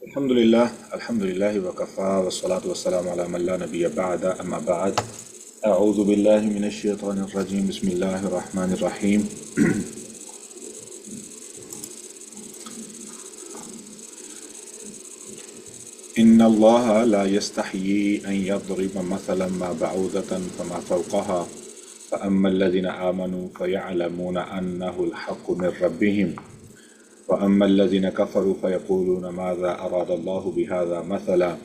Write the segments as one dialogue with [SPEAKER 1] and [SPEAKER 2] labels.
[SPEAKER 1] الحمد لله وكفى والصلاة والسلام على من لا نبي بعد أما بعد أعوذ بالله من الشيطان الرجيم بسم الله الرحمن الرحيم إن الله لا يستحيي أن يضرب مثلا ما بعوضة فما فوقها فأما الذين آمنوا فيعلمون أنه الحق من ربهم وأما الذين كفروا فيقولون ماذا أراد الله بهذا مثلا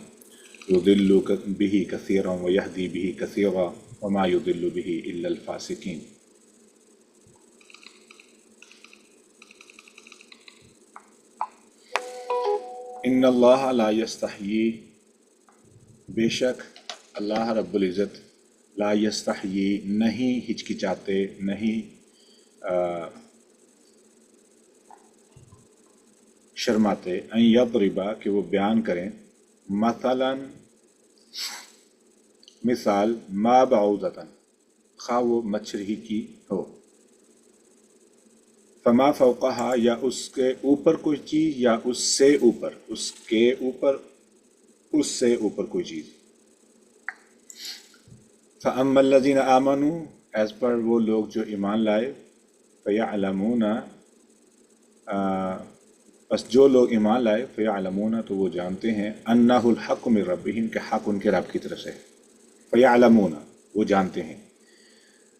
[SPEAKER 1] يضل به كثيرا ويهدي به كثيرا وما يضل به إلا الفاسقين. ان اللہ لا یستحیی، بے شک اللہ رب العزت لا یستحیی نہیں ہچکچاتے، نہیں شرماتے، ان یضربا کہ وہ بیان کریں، مثلا مثال، ما بعوضۃ خواہ وہ مچھر ہی کی ہو، فما فوقہا یا اس کے اوپر کوئی چیز، یا اس سے اوپر، اس کے اوپر، اس سے اوپر کوئی چیز. فَأَمَّا الَّذِينَ آمَنُوا، ایز پر وہ لوگ جو ایمان لائے، فَيَعْلَمُونَ بس جو لوگ ایمان لائے، فَيَعْلَمُونَ تو وہ جانتے ہیں، أَنَّهُ الْحَقُّ مِن رَبِّهِمْ کہ حق ان کے رب کی طرف سے، فَيَعْلَمُونَ وہ جانتے ہیں.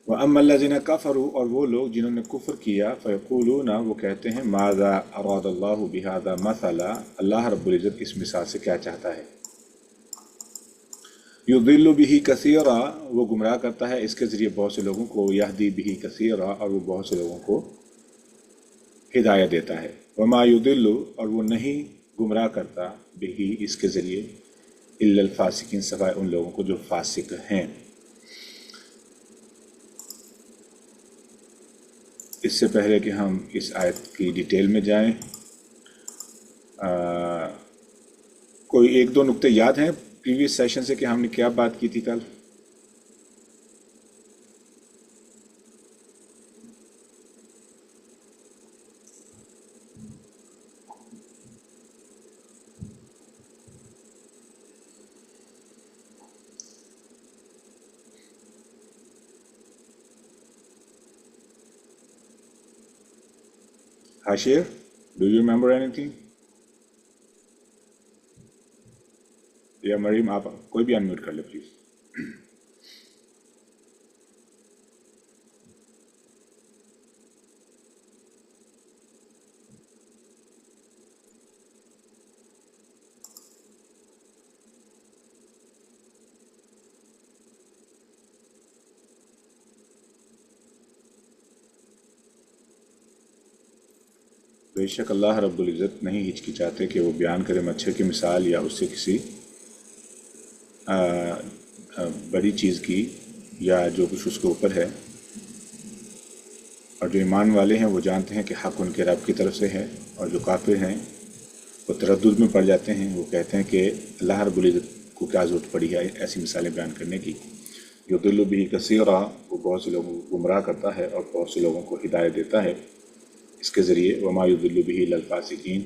[SPEAKER 1] وَأَمَّا الَّذِينَ كَفَرُوا اور وہ لوگ جنہوں نے کفر کیا، فَيَقُولُونَ وہ کہتے ہیں، ماذا اراد اللہ بہذا مثلا اللہ رب العزت اس مثال سے کیا چاہتا ہے. یضل بہ کثیرا وہ گمراہ کرتا ہے اس کے ذریعے بہت سے لوگوں کو، یہدی بہ کثیرا اور وہ بہت سے لوگوں کو ہدایت دیتا ہے. وما یضل اور وہ نہیں گمراہ کرتا بہ اس کے ذریعے، الا الفاسقین سوائے ان لوگوں کو جو فاسق ہیں. اس سے پہلے کہ ہم اس آیت کی ڈیٹیل میں جائیں، کوئی ایک دو نقطے یاد ہیں پریویس سیشن سے کہ ہم نے کیا بات کی تھی کل؟ Hashir, do you remember any thing? یا مریم آپ کوئی بھی انمیوٹ کر لے پلیز. بے شک اللہ رب العزت نہیں ہچکچاتے کہ وہ بیان کرے مچھر کی مثال یا اس سے کسی بڑی چیز کی، یا جو کچھ اس کے اوپر ہے. اور جو ایمان والے ہیں وہ جانتے ہیں کہ حق ان کے رب کی طرف سے ہے، اور جو کافر ہیں وہ تردد میں پڑ جاتے ہیں، وہ کہتے ہیں کہ اللہ رب العزت کو کیا ضرورت پڑی ہے ایسی مثالیں بیان کرنے کی. یضل بہ کثیرا وہ بہت سے لوگوں کو گمراہ کرتا ہے اور بہت سے لوگوں کو ہدایت دیتا ہے اس کے ذریعے. وما یضل بہ الا الفاسقین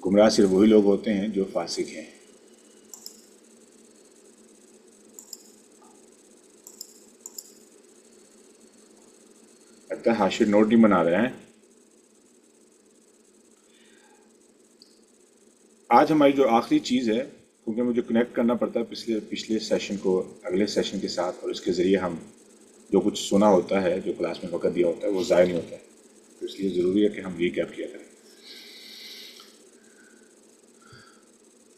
[SPEAKER 1] گمراہ صرف وہی لوگ ہوتے ہیں جو فاسق ہیں. لگتا ہے حاشر نوٹ نہیں بنا رہے ہیں. آج ہماری جو آخری چیز ہے، کیونکہ مجھے کنیکٹ کرنا پڑتا ہے پچھلے سیشن کو اگلے سیشن کے ساتھ، اور اس کے ذریعے ہم جو کچھ سنا ہوتا ہے، جو کلاس میں وقت دیا ہوتا ہے، وہ ضائع نہیں ہوتا ہے. تو اس لیے ضروری ہے کہ ہم ریکیپ کیا کریں.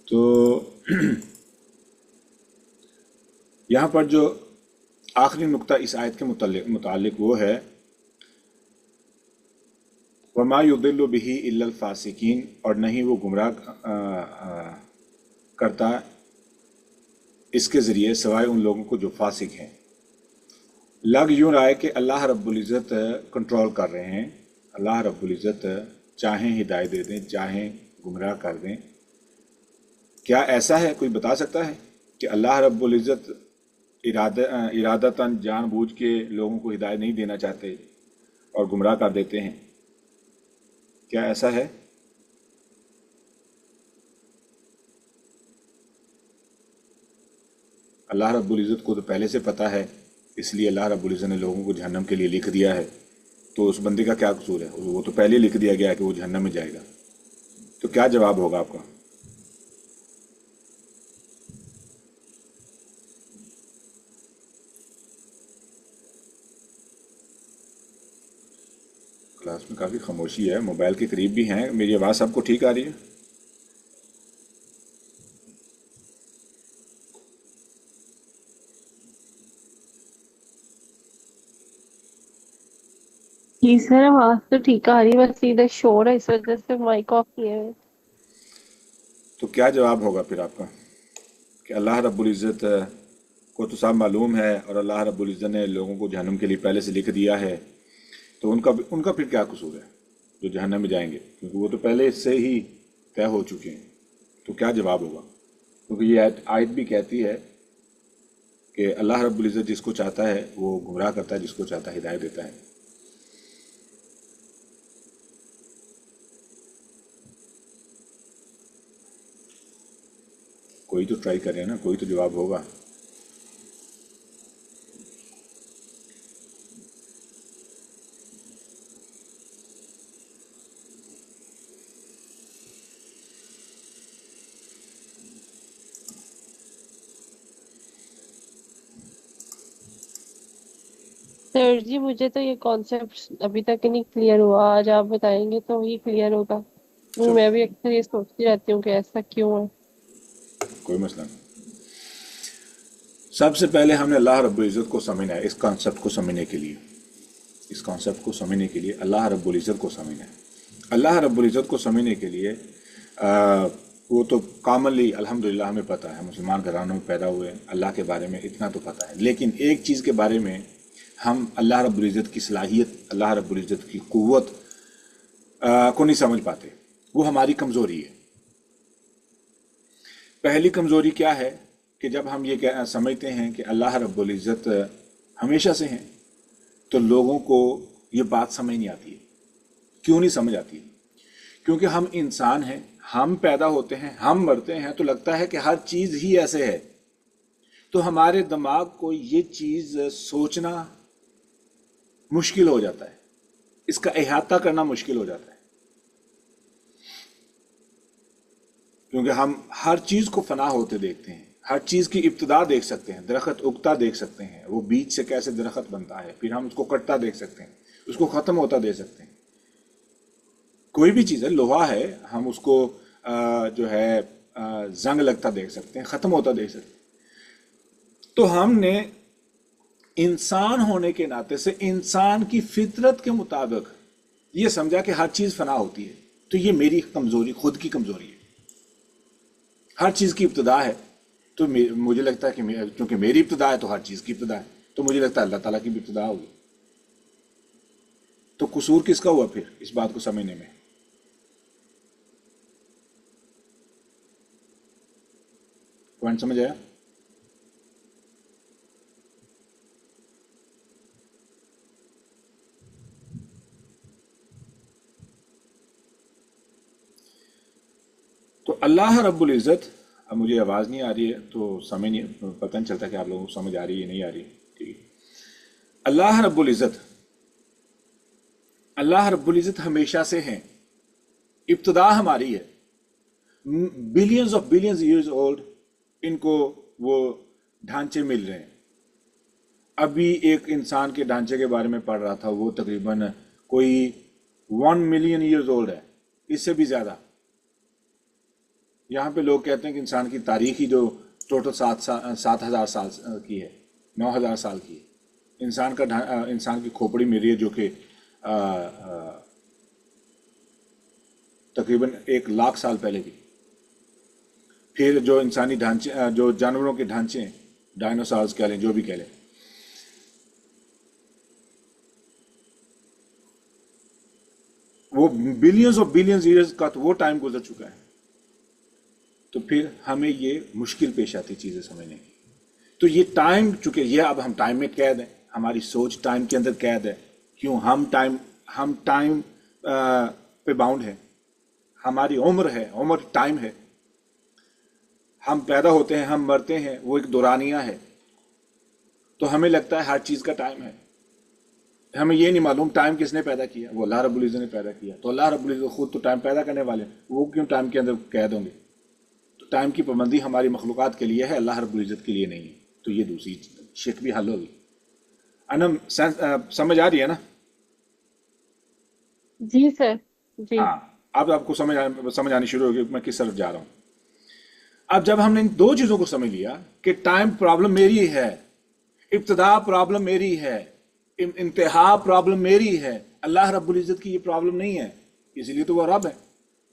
[SPEAKER 1] تو یہاں پر جو آخری نقطہ اس آیت کے متعلق وہ ہے، وما یضل بہ الا الفاسقین اور نہیں وہ گمراہ کرتا اس کے ذریعے سوائے ان لوگوں کو جو فاسق ہیں. لگ یوں رہا ہے کہ اللہ رب العزت کنٹرول کر رہے ہیں، اللہ رب العزت چاہیں ہدایت دے دیں، چاہیں گمراہ کر دیں. کیا ایسا ہے؟ کوئی بتا سکتا ہے کہ اللہ رب العزت ارادتاً جان بوجھ کے لوگوں کو ہدایت نہیں دینا چاہتے اور گمراہ کر دیتے ہیں؟ کیا ایسا ہے؟ اللہ رب العزت کو تو پہلے سے پتہ ہے، اس لیے اللہ رب العزت نے لوگوں کو جہنم کے لیے لکھ دیا ہے، تو اس بندے کا کیا قصور ہے؟ وہ تو پہلے لکھ دیا گیا ہے کہ وہ جہنم میں جائے گا. تو کیا جواب ہوگا آپ کا؟ کلاس میں کافی خاموشی ہے، موبائل کے قریب بھی ہیں. میری آواز سب کو ٹھیک آ رہی ہے؟
[SPEAKER 2] جی سر، آواز تو ٹھیک آ رہی ہے، بس ادھر شور ہے اس وجہ سے مائک آف کیا ہے.
[SPEAKER 1] تو کیا جواب ہوگا پھر آپ کا کہ اللہ رب العزت کو تو سب معلوم ہے اور اللہ رب العزت نے لوگوں کو جہنم کے لیے پہلے سے لکھ دیا ہے، تو ان کا پھر کیا قصور ہے جو جہنم میں جائیں گے؟ کیونکہ وہ تو پہلے اس سے ہی طے ہو چکے ہیں. تو کیا جواب ہوگا؟ کیونکہ یہ آیت بھی کہتی ہے کہ اللہ رب العزت جس کو چاہتا ہے وہ گمراہ کرتا ہے، جس کو چاہتا ہے ہدایت دیتا ہے. کوئی تو ٹرائی کرے نا، کوئی تو جواب ہوگا.
[SPEAKER 2] سر جی مجھے تو یہ کانسیپٹ ابھی تک نہیں کلیئر ہوا، آج آپ بتائیں گے تو ہی کلیئر ہوگا.
[SPEAKER 1] چلو
[SPEAKER 2] میں بھی اکثر یہ سوچتی رہتی ہوں کہ ایسا کیوں ہے.
[SPEAKER 1] کوئی مسئلہ نہیں. سب سے پہلے ہم نے اللہ رب العزت کو سمجھنا ہے. اس کانسیپٹ کو سمجھنے کے لیے، اس کانسیپٹ کو سمجھنے کے لیے اللہ رب العزت کو سمجھنا ہے. اللہ رب العزت کو سمجھنے کے لیے وہ تو کامنلی الحمدللہ ہمیں پتہ ہے، مسلمان گھرانوں میں پیدا ہوئے ہیں، اللہ کے بارے میں اتنا تو پتہ ہے. لیکن ایک چیز کے بارے میں ہم اللہ رب العزت کی صلاحیت، اللہ رب العزت کی قوت کو نہیں سمجھ پاتے. وہ ہماری کمزوری ہے. پہلی کمزوری کیا ہے کہ جب ہم یہ سمجھتے ہیں کہ اللہ رب العزت ہمیشہ سے ہیں، تو لوگوں کو یہ بات سمجھ نہیں آتی ہے. کیوں نہیں سمجھ آتی؟ کیونکہ ہم انسان ہیں، ہم پیدا ہوتے ہیں، ہم مرتے ہیں، تو لگتا ہے کہ ہر چیز ہی ایسے ہے. تو ہمارے دماغ کو یہ چیز سوچنا مشکل ہو جاتا ہے، اس کا احاطہ کرنا مشکل ہو جاتا ہے. کیونکہ ہم ہر چیز کو فنا ہوتے دیکھتے ہیں، ہر چیز کی ابتدا دیکھ سکتے ہیں، درخت اگتا دیکھ سکتے ہیں، وہ بیج سے کیسے درخت بنتا ہے، پھر ہم اس کو کٹتا دیکھ سکتے ہیں، اس کو ختم ہوتا دیکھ سکتے ہیں. کوئی بھی چیز ہے، لوہا ہے، ہم اس کو جو ہے زنگ لگتا دیکھ سکتے ہیں، ختم ہوتا دیکھ سکتے ہیں. تو ہم نے انسان ہونے کے ناطے سے انسان کی فطرت کے مطابق یہ سمجھا کہ ہر چیز فنا ہوتی ہے. تو یہ میری کمزوری، خود کی کمزوری ہے. ہر چیز کی ابتدا ہے، تو مجھے لگتا ہے کہ چونکہ میری ابتدا ہے تو ہر چیز کی ابتدا ہے، تو مجھے لگتا ہے اللہ تعالیٰ کی بھی ابتدا ہوگی. تو قصور کس کا ہوا پھر اس بات کو سمجھنے میں؟ پوائنٹ سمجھ آیا؟ تو اللہ رب العزت، اب مجھے آواز نہیں آ رہی ہے تو سمجھ نہیں، پتہ نہیں چلتا کہ آپ لوگوں کو سمجھ آ رہی ہے نہیں آ رہی. ٹھیک ہے. اللہ رب العزت، اللہ رب العزت ہمیشہ سے ہیں. ابتدا ہماری ہے، billions of billions years old ان کو وہ ڈھانچے مل رہے ہیں. ابھی ایک انسان کے ڈھانچے کے بارے میں پڑھ رہا تھا، وہ تقریباً کوئی 1 ملین ایئرز اولڈ ہے، اس سے بھی زیادہ. یہاں پہ لوگ کہتے ہیں کہ انسان کی تاریخ ہی جو ٹوٹل 7,000 سال کی ہے، 9,000 سال کی ہے. انسان کی کھوپڑی میری ہے جو کہ تقریباً 1 لاکھ سال پہلے کی. پھر جو انسانی ڈھانچے، جو جانوروں کے ڈھانچے ہیں، ڈائنوسارز کہہ لیں، جو بھی کہہ لیں، وہ بلینز آف بلینز ایئرز کا تو وہ ٹائم گزر چکا ہے. تو پھر ہمیں یہ مشکل پیش آتی چیزیں سمجھنے کی. تو یہ ٹائم، چونکہ یہ اب ہم ٹائم میں قید ہیں، ہماری سوچ ٹائم کے اندر قید ہے. کیوں؟ ہم ٹائم پہ باؤنڈ ہیں. ہماری عمر ہے، عمر ٹائم ہے. ہم پیدا ہوتے ہیں، ہم مرتے ہیں، وہ ایک دورانیہ ہے. تو ہمیں لگتا ہے ہر چیز کا ٹائم ہے. ہمیں یہ نہیں معلوم ٹائم کس نے پیدا کیا. وہ اللہ رب العزت نے پیدا کیا. تو اللہ رب العزت خود تو ٹائم پیدا کرنے والے ہیں، وہ کیوں ٹائم کے اندر قید ہوں گے؟ تو ٹائم کی پابندی ہماری مخلوقات کے لیے ہے، اللہ رب العزت کے لیے نہیں ہے. تو یہ دوسری شک بھی حل ہوگی. انم سمجھ آ رہی ہے نا؟
[SPEAKER 2] جی سر. جی.
[SPEAKER 1] ہاں، اب آپ کو سمجھ آنی شروع ہوگی میں کس طرف جا رہا ہوں. اب جب ہم نے ان دو چیزوں کو سمجھ لیا کہ ٹائم پرابلم میری ہے، ابتدا پرابلم میری ہے، انتہا پرابلم میری ہے، اللہ رب العزت کی یہ پرابلم نہیں ہے. اسی لیے تو وہ رب ہے،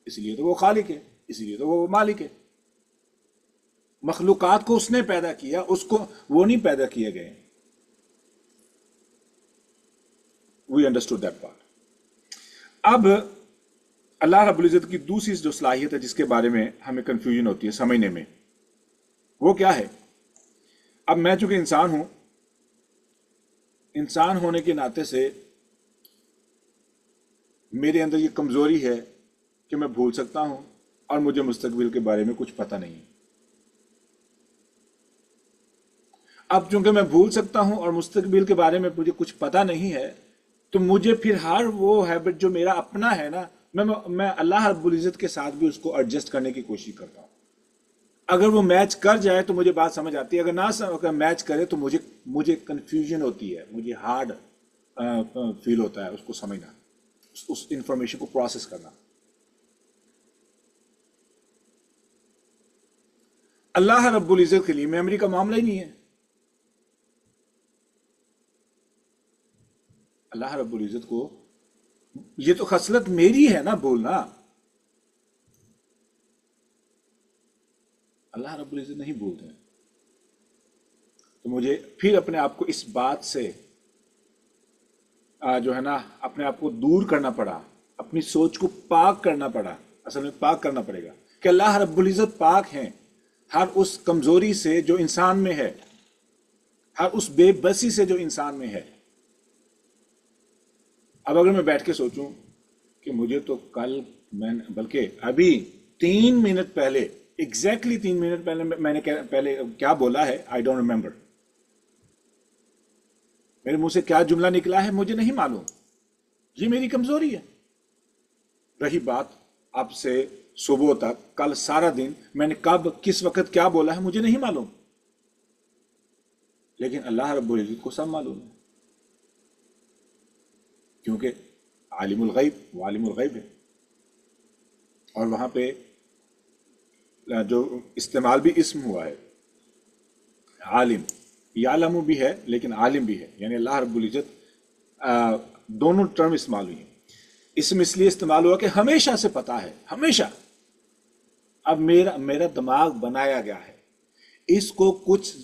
[SPEAKER 1] اسی لیے تو وہ خالق ہے، اسی لیے تو وہ مالک ہے. مخلوقات کو اس نے پیدا کیا، اس کو وہ نہیں پیدا کیے گئے. We understood that part. اب اللہ رب العزت کی دوسری جو صلاحیت ہے جس کے بارے میں ہمیں کنفیوژن ہوتی ہے سمجھنے میں، وہ کیا ہے؟ اب میں چونکہ انسان ہوں، انسان ہونے کے ناطے سے میرے اندر یہ کمزوری ہے کہ میں بھول سکتا ہوں اور مجھے مستقبل کے بارے میں کچھ پتہ نہیں. اب چونکہ میں بھول سکتا ہوں اور مستقبل کے بارے میں مجھے کچھ پتہ نہیں ہے، تو مجھے پھر ہر وہ ہیبٹ جو میرا اپنا ہے نا، میں اللہ رب العزت کے ساتھ بھی اس کو ایڈجسٹ کرنے کی کوشش کرتا ہوں. اگر وہ میچ کر جائے تو مجھے بات سمجھ آتی ہے، اگر نہ میچ کرے تو مجھے کنفیوژن ہوتی ہے، مجھے ہارڈ فیل ہوتا ہے اس کو سمجھنا، اس انفارمیشن کو پروسیس کرنا. اللہ رب العزت کے لیے میموری کا معاملہ ہی نہیں ہے. اللہ رب العزت کو یہ تو خصلت میری ہے نا بولنا. اللہ رب العزت نہیں بولتے. تو مجھے پھر اپنے آپ کو اس بات سے جو ہے نا اپنے آپ کو دور کرنا پڑا، اپنی سوچ کو پاک کرنا پڑا. اصل میں پاک کرنا پڑے گا کہ اللہ رب العزت پاک ہیں ہر اس کمزوری سے جو انسان میں ہے، ہر اس بے بسی سے جو انسان میں ہے. اب اگر میں بیٹھ کے سوچوں کہ مجھے تو کل بلکہ ابھی 3 منٹ پہلے، ایگزیکٹلی 3 منٹ پہلے میں نے پہلے کیا بولا ہے، آئی ڈونٹ ریمبر. میرے منہ سے کیا جملہ نکلا ہے مجھے نہیں معلوم. یہ میری کمزوری ہے. رہی بات اب سے صبح تک کل سارا دن میں نے کب کس وقت کیا بولا ہے مجھے نہیں معلوم، لیکن اللہ رب العزت کو سب معلوم ہے، کیونکہ عالم الغیب وہ عالم الغیب ہے. اور وہاں پہ جو استعمال بھی اسم ہوا ہے عالم، یعلم بھی ہے لیکن عالم بھی ہے، یعنی اللہ رب العزت دونوں ٹرم استعمال ہوئی ہیں. اسم اس لیے استعمال ہوا کہ ہمیشہ سے پتا ہے، ہمیشہ. اب میرا دماغ بنایا گیا ہے، اس کو کچھ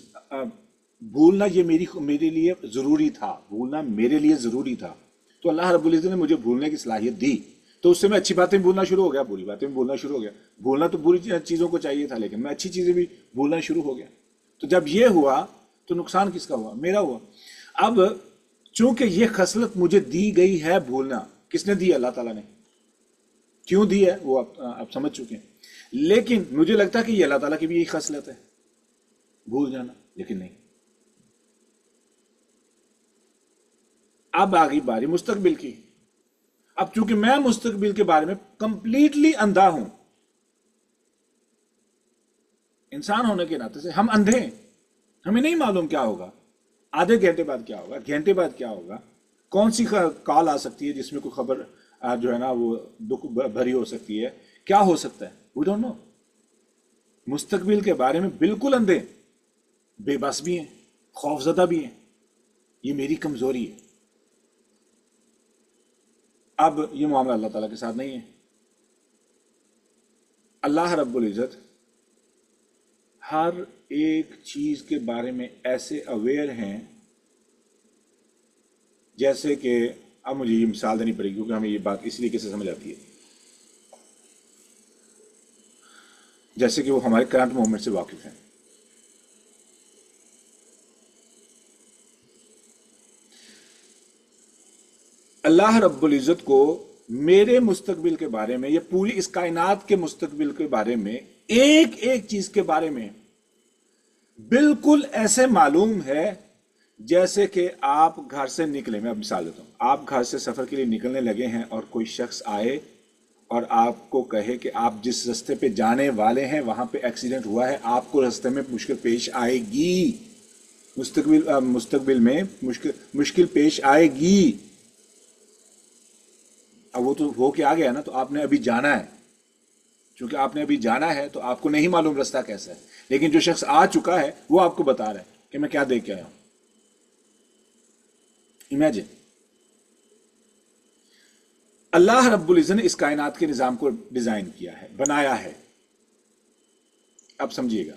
[SPEAKER 1] بھولنا یہ میرے لیے ضروری تھا، بھولنا میرے لیے ضروری تھا. تو اللہ رب العزت نے مجھے بھولنے کی صلاحیت دی، تو اس سے میں اچھی باتیں بھولنا شروع ہو گیا، بری باتیں بھی بھولنا شروع ہو گیا. بھولنا تو بری چیزوں کو چاہیے تھا، لیکن میں اچھی چیزیں بھی بھولنا شروع ہو گیا. تو جب یہ ہوا تو نقصان کس کا ہوا؟ میرا ہوا. اب چونکہ یہ خصلت مجھے دی گئی ہے بھولنا، کس نے دی؟ اللہ تعالیٰ نے. کیوں دی ہے وہ آپ سمجھ چکے ہیں. لیکن مجھے لگتا ہے کہ یہ اللہ تعالیٰ کی بھی یہی خصلت ہے، بھول جانا، لیکن نہیں. اب آ گئی باری مستقبل کی. اب چونکہ میں مستقبل کے بارے میں کمپلیٹلی اندھا ہوں، انسان ہونے کے ناطے سے ہم اندھے ہیں، ہمیں نہیں معلوم کیا ہوگا، آدھے گھنٹے بعد کیا ہوگا، گھنٹے بعد کیا ہوگا، کون سی کال آ سکتی ہے جس میں کوئی خبر جو ہے نا وہ دکھ بھری ہو سکتی ہے، کیا ہو سکتا ہے، وی ڈونٹ نو. مستقبل کے بارے میں بالکل اندھے، بے بس بھی ہیں، خوف زدہ بھی ہیں. یہ میری کمزوری ہے. اب یہ معاملہ اللہ تعالیٰ کے ساتھ نہیں ہے. اللہ رب العزت ہر ایک چیز کے بارے میں ایسے اویئر ہیں جیسے کہ اب مجھے یہ مثال دینی پڑے گی کیونکہ ہمیں یہ بات اس طریقے سے سمجھ آتی ہے جیسے کہ وہ ہمارے کرنٹ مومنٹ سے واقف ہیں. اللہ رب العزت کو میرے مستقبل کے بارے میں یا پوری اس کائنات کے مستقبل کے بارے میں ایک ایک چیز کے بارے میں بالکل ایسے معلوم ہے جیسے کہ آپ گھر سے نکلے. میں اب مثال دیتا ہوں. آپ گھر سے سفر کے لیے نکلنے لگے ہیں اور کوئی شخص آئے اور آپ کو کہے کہ آپ جس رستے پہ جانے والے ہیں وہاں پہ ایکسیڈنٹ ہوا ہے, آپ کو رستے میں مشکل پیش آئے گی, مستقبل میں مشکل پیش آئے گی. اب وہ تو ہو کے آ گیا نا, تو آپ نے ابھی جانا ہے. چونکہ آپ نے ابھی جانا ہے تو آپ کو نہیں معلوم رستہ کیسا ہے, لیکن جو شخص آ چکا ہے وہ آپ کو بتا رہا ہے کہ میں کیا دیکھ کے آیا ہوں. امیجن, اللہ رب العزت نے اس کائنات کے نظام کو ڈیزائن کیا ہے, بنایا ہے. اب سمجھیے گا,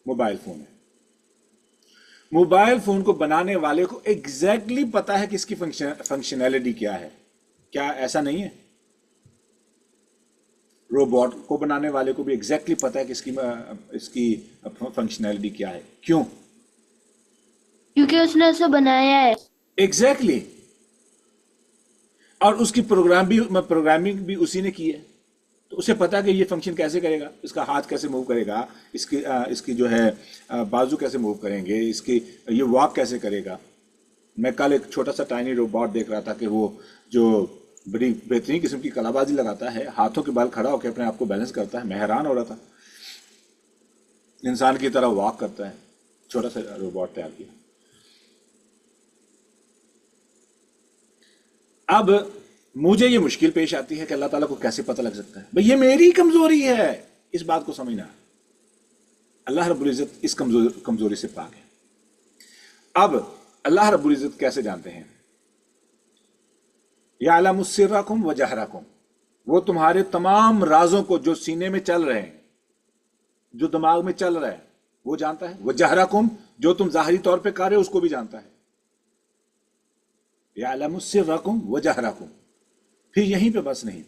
[SPEAKER 1] موبائل فون ہے. موبائل فون کو بنانے والے کو ایگزیکٹلی پتا ہے کہ اس کی فنکشنالٹی کیا ہے. کیا ایسا نہیں ہے؟ روبوٹ کو بنانے والے کو بھی ایگزیکٹلی پتا ہے کہ اس کی فنکشنالٹی کیا ہے. کیوں؟
[SPEAKER 3] کیونکہ اس نے اسے بنایا ہے.
[SPEAKER 1] ایگزیکٹلی. اور اس کی پروگرامنگ بھی اسی نے کی ہے, تو اسے پتا کہ یہ فنکشن کیسے کرے گا, اس کا ہاتھ کیسے موو کرے گا, اس کی جو ہے بازو کیسے موو کریں گے, اس کی یہ واک کیسے کرے گا. میں کل ایک چھوٹا سا ٹائنی روبوٹ دیکھ رہا تھا کہ وہ جو بڑی بہترین قسم کی کلا بازی لگاتا ہے, ہاتھوں کے بال کھڑا ہو کے اپنے آپ کو بیلنس کرتا ہے. میں حیران ہو رہا تھا, انسان کی طرح واک کرتا ہے. چھوٹا سا روبوٹ تیار کیا. اب مجھے یہ مشکل پیش آتی ہے کہ اللہ تعالیٰ کو کیسے پتہ لگ سکتا ہے. بھئی یہ میری کمزوری ہے, اس بات کو سمجھنا. اللہ رب العزت اس کمزوری سے پاک ہے. اب اللہ رب العزت کیسے جانتے ہیں؟ یعلم سرکم و جہرکم, وہ تمہارے تمام رازوں کو جو سینے میں چل رہے ہیں, جو دماغ میں چل رہا ہے, وہ جانتا ہے. وہ جہرکم, جو تم ظاہری طور پہ کر رہے ہو اس کو بھی جانتا ہے. یعلم سرکم و جہرکم. پھر یہیں پہ بس نہیں,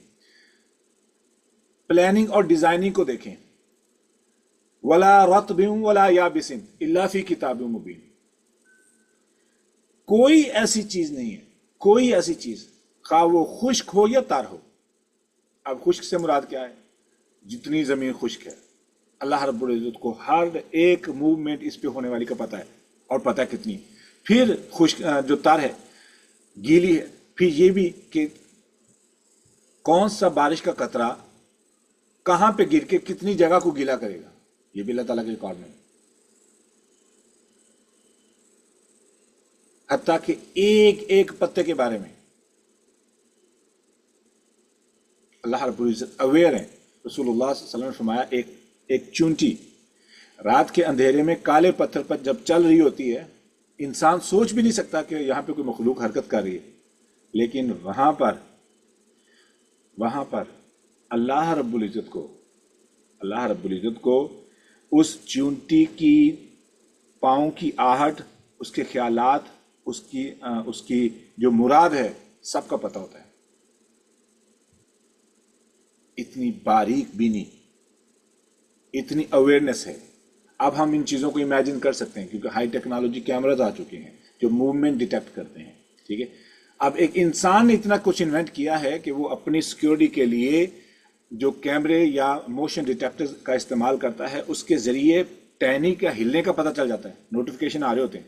[SPEAKER 1] پلاننگ اور ڈیزائننگ کو دیکھیں. ولا رطب ولا یابس الا فی کتاب مبین. کوئی ایسی چیز نہیں ہے, کوئی ایسی چیز, خواہ وہ خشک ہو یا تر ہو. اب خشک سے مراد کیا ہے؟ جتنی زمین خشک ہے, اللہ رب العزت کو ہر ایک موومنٹ اس پہ ہونے والی کا پتہ ہے, اور پتہ ہے کتنی. پھر خشک جو تر ہے, گیلی ہے. پھر یہ بھی کہ کون سا بارش کا قطرہ کہاں پہ گر کے کتنی جگہ کو گیلا کرے گا, یہ بھی اللہ تعالیٰ کے ریکارڈ میں. حتیٰ کہ ایک ایک پتے کے بارے میں اللہ رب العزت اویئر ہیں. رسول اللہ صلی اللہ علیہ وسلم نے فرمایا ایک چونٹی رات کے اندھیرے میں کالے پتھر پر جب چل رہی ہوتی ہے, انسان سوچ بھی نہیں سکتا کہ یہاں پہ کوئی مخلوق حرکت کر رہی ہے, لیکن وہاں پر اللہ رب العزت کو اس چونٹی کی پاؤں کی آہٹ, اس کے خیالات, اس کی جو مراد ہے, سب کا پتہ ہوتا ہے. اتنی باریک بینی, اتنی اویئرنیس ہے. اب ہم ان چیزوں کو امیجن کر سکتے ہیں کیونکہ ہائی ٹیکنالوجی کیمراز آ چکے ہیں جو موومنٹ ڈیٹیکٹ کرتے ہیں. ٹھیک ہے, اب ایک انسان نے اتنا کچھ انوینٹ کیا ہے کہ وہ اپنی سیکیورٹی کے لیے جو کیمرے یا موشن ڈیٹیکٹر کا استعمال کرتا ہے, اس کے ذریعے ٹہنی کا ہلنے کا پتہ چل جاتا ہے. نوٹیفیکیشن آ رہے ہوتے ہیں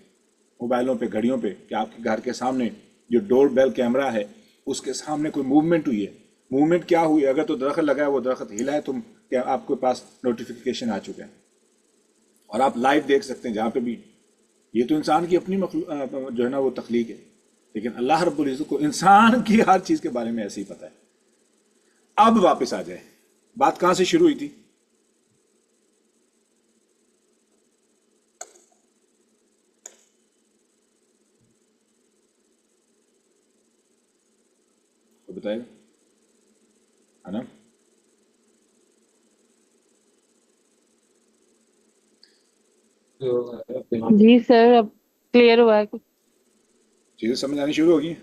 [SPEAKER 1] موبائلوں پہ, گھڑیوں پہ, کہ آپ کے گھر کے سامنے جو ڈور بیل کیمرہ ہے اس کے سامنے کوئی موومنٹ ہوئی ہے. موومنٹ کیا ہوئی؟ اگر تو درخت لگا ہے, وہ درخت ہلا ہے, کیا آپ کے پاس نوٹیفیکیشن آ چکا ہے اور آپ لائیو دیکھ سکتے ہیں جہاں پہ بھی. یہ تو انسان کی اپنی جو ہے نا وہ تخلیق ہے, لیکن اللہ رب العزت کو انسان کی ہر چیز کے بارے میں ایسے ہی پتہ ہے. اب واپس آ جائے, بات کہاں سے شروع ہوئی تھی؟ تو بتائے گا ہے نا.
[SPEAKER 2] جی سر, اب کلیئر ہوا ہے.
[SPEAKER 1] چیزیں سمجھ آنی شروع ہوگی.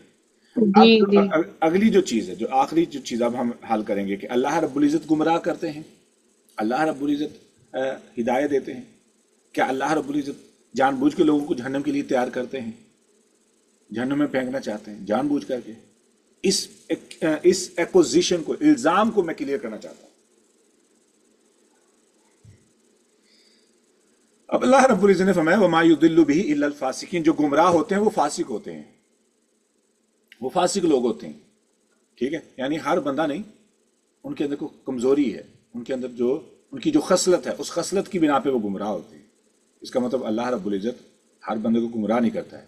[SPEAKER 2] جی جی.
[SPEAKER 1] اب اگلی جو چیز ہے, جو آخری جو چیز اب ہم حل کریں گے, کہ اللہ رب العزت گمراہ کرتے ہیں, اللہ رب العزت ہدایت دیتے ہیں. کیا اللہ رب العزت جان بوجھ کے لوگوں کو جہنم کے لیے تیار کرتے ہیں, جہنم میں پھینکنا چاہتے ہیں جان بوجھ کر کے؟ اس ایکوزیشن کو, الزام کو میں کلیئر کرنا چاہتا ہوں. اب اللہ رب العزت نے فرمایا وما یضل به الا الفاسقین، جو گمراہ ہوتے ہیں وہ فاسق ہوتے ہیں، وہ فاسق لوگ ہوتے ہیں. ٹھیک ہے، یعنی ہر بندہ نہیں، ان کے اندر کوئی کمزوری ہے، ان کے اندر جو ان کی جو خصلت ہے اس خصلت کی بنا پہ وہ گمراہ ہوتے ہیں. اس کا مطلب اللہ رب العزت ہر بندے کو گمراہ نہیں کرتا ہے.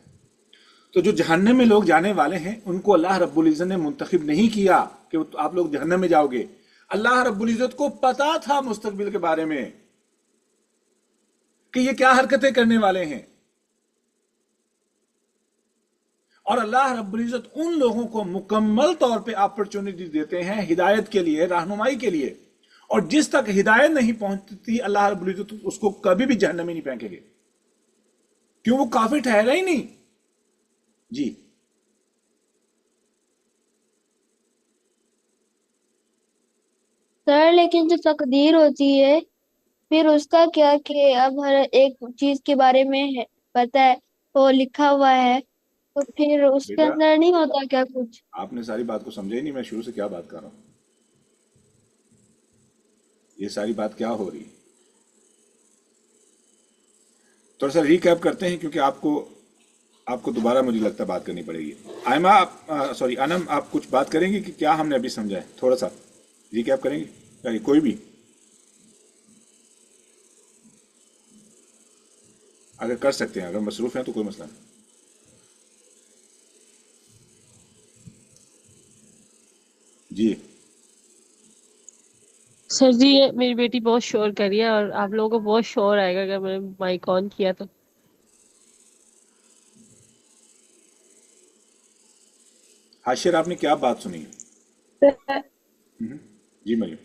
[SPEAKER 1] تو جو جہنم میں لوگ جانے والے ہیں ان کو اللہ رب العزت نے منتخب نہیں کیا کہ آپ لوگ جہنم میں جاؤ گے. اللہ رب العزت کو پتا تھا مستقبل کے بارے میں کہ یہ کیا حرکتیں کرنے والے ہیں، اور اللہ رب العزت ان لوگوں کو مکمل طور پہ اپرچونٹی دیتے ہیں ہدایت کے لیے، رہنمائی کے لیے، اور جس تک ہدایت نہیں پہنچتی اللہ رب العزت اس کو کبھی بھی جہنم میں نہیں پھینکیں گے، کیوں؟ وہ کافر ٹھہرا ہی نہیں. جی
[SPEAKER 3] سر لیکن جو تقدیر ہوتی ہے پھر اس کا کیا، کہ اب ہر ایک چیز کے بارے میں پتہ ہے، وہ لکھا ہوا ہے، تو پھر اس کے
[SPEAKER 1] بیٹا،
[SPEAKER 3] اندر نہیں ہوتا کیا کچھ؟
[SPEAKER 1] آپ نے ساری بات کو سمجھا ہی نہیں، میں شروع سے کیا بات کر رہا ہوں. یہ ساری بات کیا ہو رہی ہے؟ تھوڑا سا ریکیپ کرتے ہیں کیونکہ آپ کو دوبارہ مجھے لگتا ہے بات کرنی پڑے گی. آئمہ سوری انم، آپ کچھ بات کریں گے کہ کیا ہم نے ابھی سمجھا ہے؟ تھوڑا سا ریکیپ کریں گے، یعنی کوئی بھی اگر کر سکتے ہیں، اگر مصروف ہیں تو کوئی مسئلہ نہیں. جی
[SPEAKER 2] سر جی یہ میری بیٹی بہت شور کر رہی ہے اور آپ لوگوں کو بہت شور آئے گا اگر میں نے مائک آن کیا تو.
[SPEAKER 1] حاشر، آپ نے کیا بات سنی ہے؟
[SPEAKER 4] سر
[SPEAKER 1] جی مریم.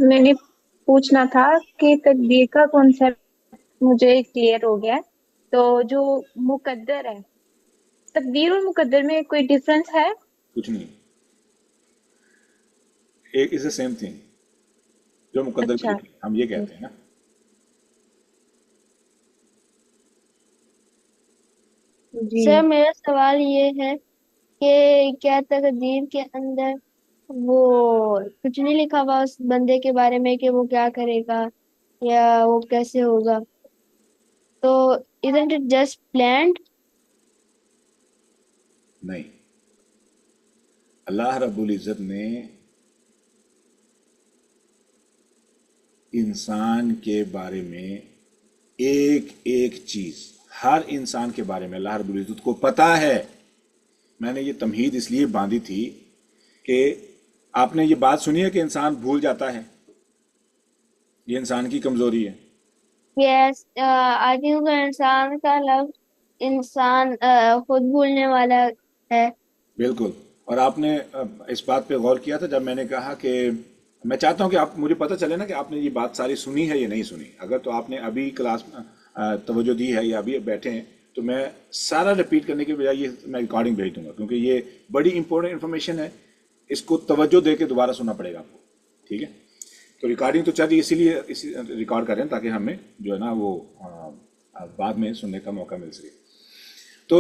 [SPEAKER 4] میں نے پوچھنا تھا کہ تقدیر کا کانسیپٹ مجھے کلیئر ہو گیا ہے. تو جو مقدر ہے، تقدیر اور مقدر میں کوئی ڈفرنس ہے؟
[SPEAKER 1] کچھ نہیں، ایک از اے سیم تھنگ. جو مقدر بھی
[SPEAKER 4] اچھا
[SPEAKER 1] لکھی ہم یہ کہتے ہیں نا.
[SPEAKER 4] جی.
[SPEAKER 3] سر میرا سوال یہ ہے کہ کیا تقدیر کے اندر وہ کچھ نہیں لکھا ہوا اس بندے کے بارے میں کہ وہ کیا کرے گا یا وہ کیسے ہوگا؟ تو isn't it just planned؟
[SPEAKER 1] نہیں، اللہ رب العزت نے انسان کے بارے میں ایک ایک چیز، ہر انسان کے بارے میں اللہ رب العزت کو پتا ہے. میں نے یہ تمہید اس لیے باندھی تھی کہ آپ نے یہ بات سنی ہے کہ انسان بھول جاتا ہے، یہ انسان کی کمزوری ہے.
[SPEAKER 3] یس، آئی تھنک انسان کا لفظ انسان خود بھولنے والا ہے.
[SPEAKER 1] بالکل. اور آپ نے اس بات پہ غور کیا تھا جب میں نے کہا کہ میں چاہتا ہوں کہ آپ مجھے پتہ چلے نا کہ آپ نے یہ بات ساری سنی ہے یا نہیں سنی. اگر تو آپ نے ابھی کلاس توجہ دی ہے یا ابھی بیٹھے ہیں تو میں سارا رپیٹ کرنے کے بجائے یہ میں ریکارڈنگ بھیج دوں گا، کیونکہ یہ بڑی امپورٹنٹ انفارمیشن ہے. اس کو توجہ دے کے دوبارہ سننا پڑے گا آپ کو. ٹھیک ہے، تو ریکارڈنگ تو چاہیے، اسی لیے ریکارڈ کر رہے ہیں تاکہ ہمیں جو ہے نا وہ بعد میں سننے کا موقع مل سکے. تو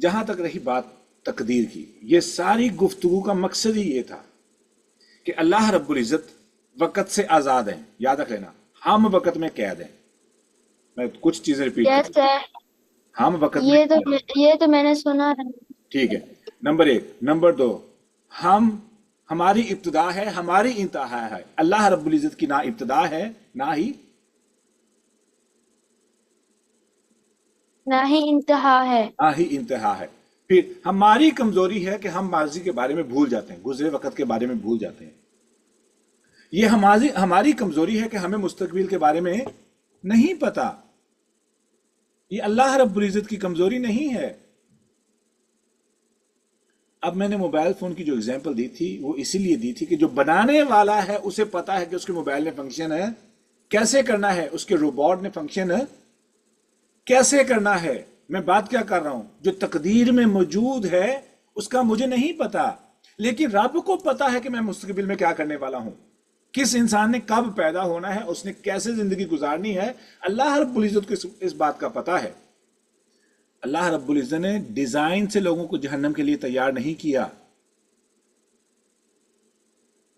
[SPEAKER 1] جہاں تک رہی بات تقدیر کی، یہ ساری گفتگو کا مقصد ہی یہ تھا کہ اللہ رب العزت وقت سے آزاد ہیں. یاد رکھ لینا، ہم وقت میں قید ہیں. میں کچھ چیزیں ریپیٹ
[SPEAKER 3] یس
[SPEAKER 1] کروں،
[SPEAKER 3] سر،
[SPEAKER 1] ہم وقت میں قید ہیں.
[SPEAKER 3] یہ تو میں نے سنا ہے.
[SPEAKER 1] ٹھیک ہے، نمبر 1. نمبر 2، ہماری ابتدا ہے، ہماری انتہا ہے. اللہ رب العزت کی نہ ابتدا ہے
[SPEAKER 3] نہ ہی انتہا ہے.
[SPEAKER 1] نہ ہی انتہا ہے. پھر ہماری کمزوری ہے کہ ہم ماضی کے بارے میں بھول جاتے ہیں، گزرے وقت کے بارے میں بھول جاتے ہیں. یہ ہماری کمزوری ہے کہ ہمیں مستقبل کے بارے میں نہیں پتا. یہ اللہ رب العزت کی کمزوری نہیں ہے. اب میں نے موبائل فون کی جو اگزامپل دی تھی وہ اسی لیے دی تھی کہ جو بنانے والا ہے اسے پتا ہے کہ اس کے موبائل میں فنکشن ہے کیسے کرنا ہے، اس کے روبوٹ نے فنکشن ہے کیسے کرنا ہے. میں بات کیا کر رہا ہوں؟ جو تقدیر میں موجود ہے اس کا مجھے نہیں پتا، لیکن رب کو پتا ہے کہ میں مستقبل میں کیا کرنے والا ہوں، کس انسان نے کب پیدا ہونا ہے، اس نے کیسے زندگی گزارنی ہے. اللہ رب العزت کو اس بات کا پتا ہے. اللہ رب العزت نے ڈیزائن سے لوگوں کو جہنم کے لیے تیار نہیں کیا.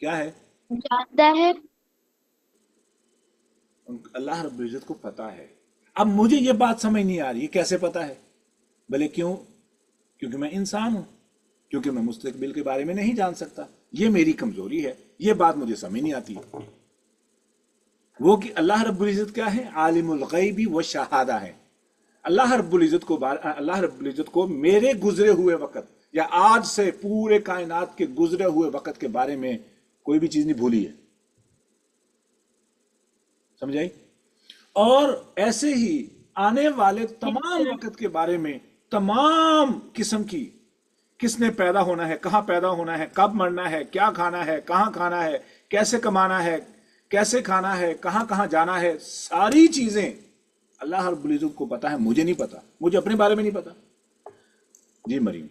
[SPEAKER 1] کیا ہے؟
[SPEAKER 3] جانتا ہے۔
[SPEAKER 1] اللہ رب العزت کو پتا ہے۔ اب مجھے یہ بات سمجھ نہیں آ رہی ہے کیسے پتا ہے؟ بھلے کیوں؟ کیونکہ میں انسان ہوں، کیونکہ میں مستقبل کے بارے میں نہیں جان سکتا، یہ میری کمزوری ہے، یہ بات مجھے سمجھ نہیں آتی ہے۔ وہ کہ اللہ رب العزت کیا ہے؟ عالم الغیبی و شہادہ ہے۔ اللہ رب العزت کو میرے گزرے ہوئے وقت یا آج سے پورے کائنات کے گزرے ہوئے وقت کے بارے میں کوئی بھی چیز نہیں بھولی ہے، سمجھائی؟ اور ایسے ہی آنے والے تمام وقت کے بارے میں، تمام قسم کی، کس نے پیدا ہونا ہے، کہاں پیدا ہونا ہے، کب مرنا ہے، کیا کھانا ہے، کہاں کھانا ہے، کیسے کمانا ہے، کیسے کھانا ہے، کہاں کہاں جانا ہے، ساری چیزیں اللہ رب العزت کو پتا ہے، مجھے نہیں پتا، مجھے اپنے بارے میں نہیں پتا۔ جی مریم۔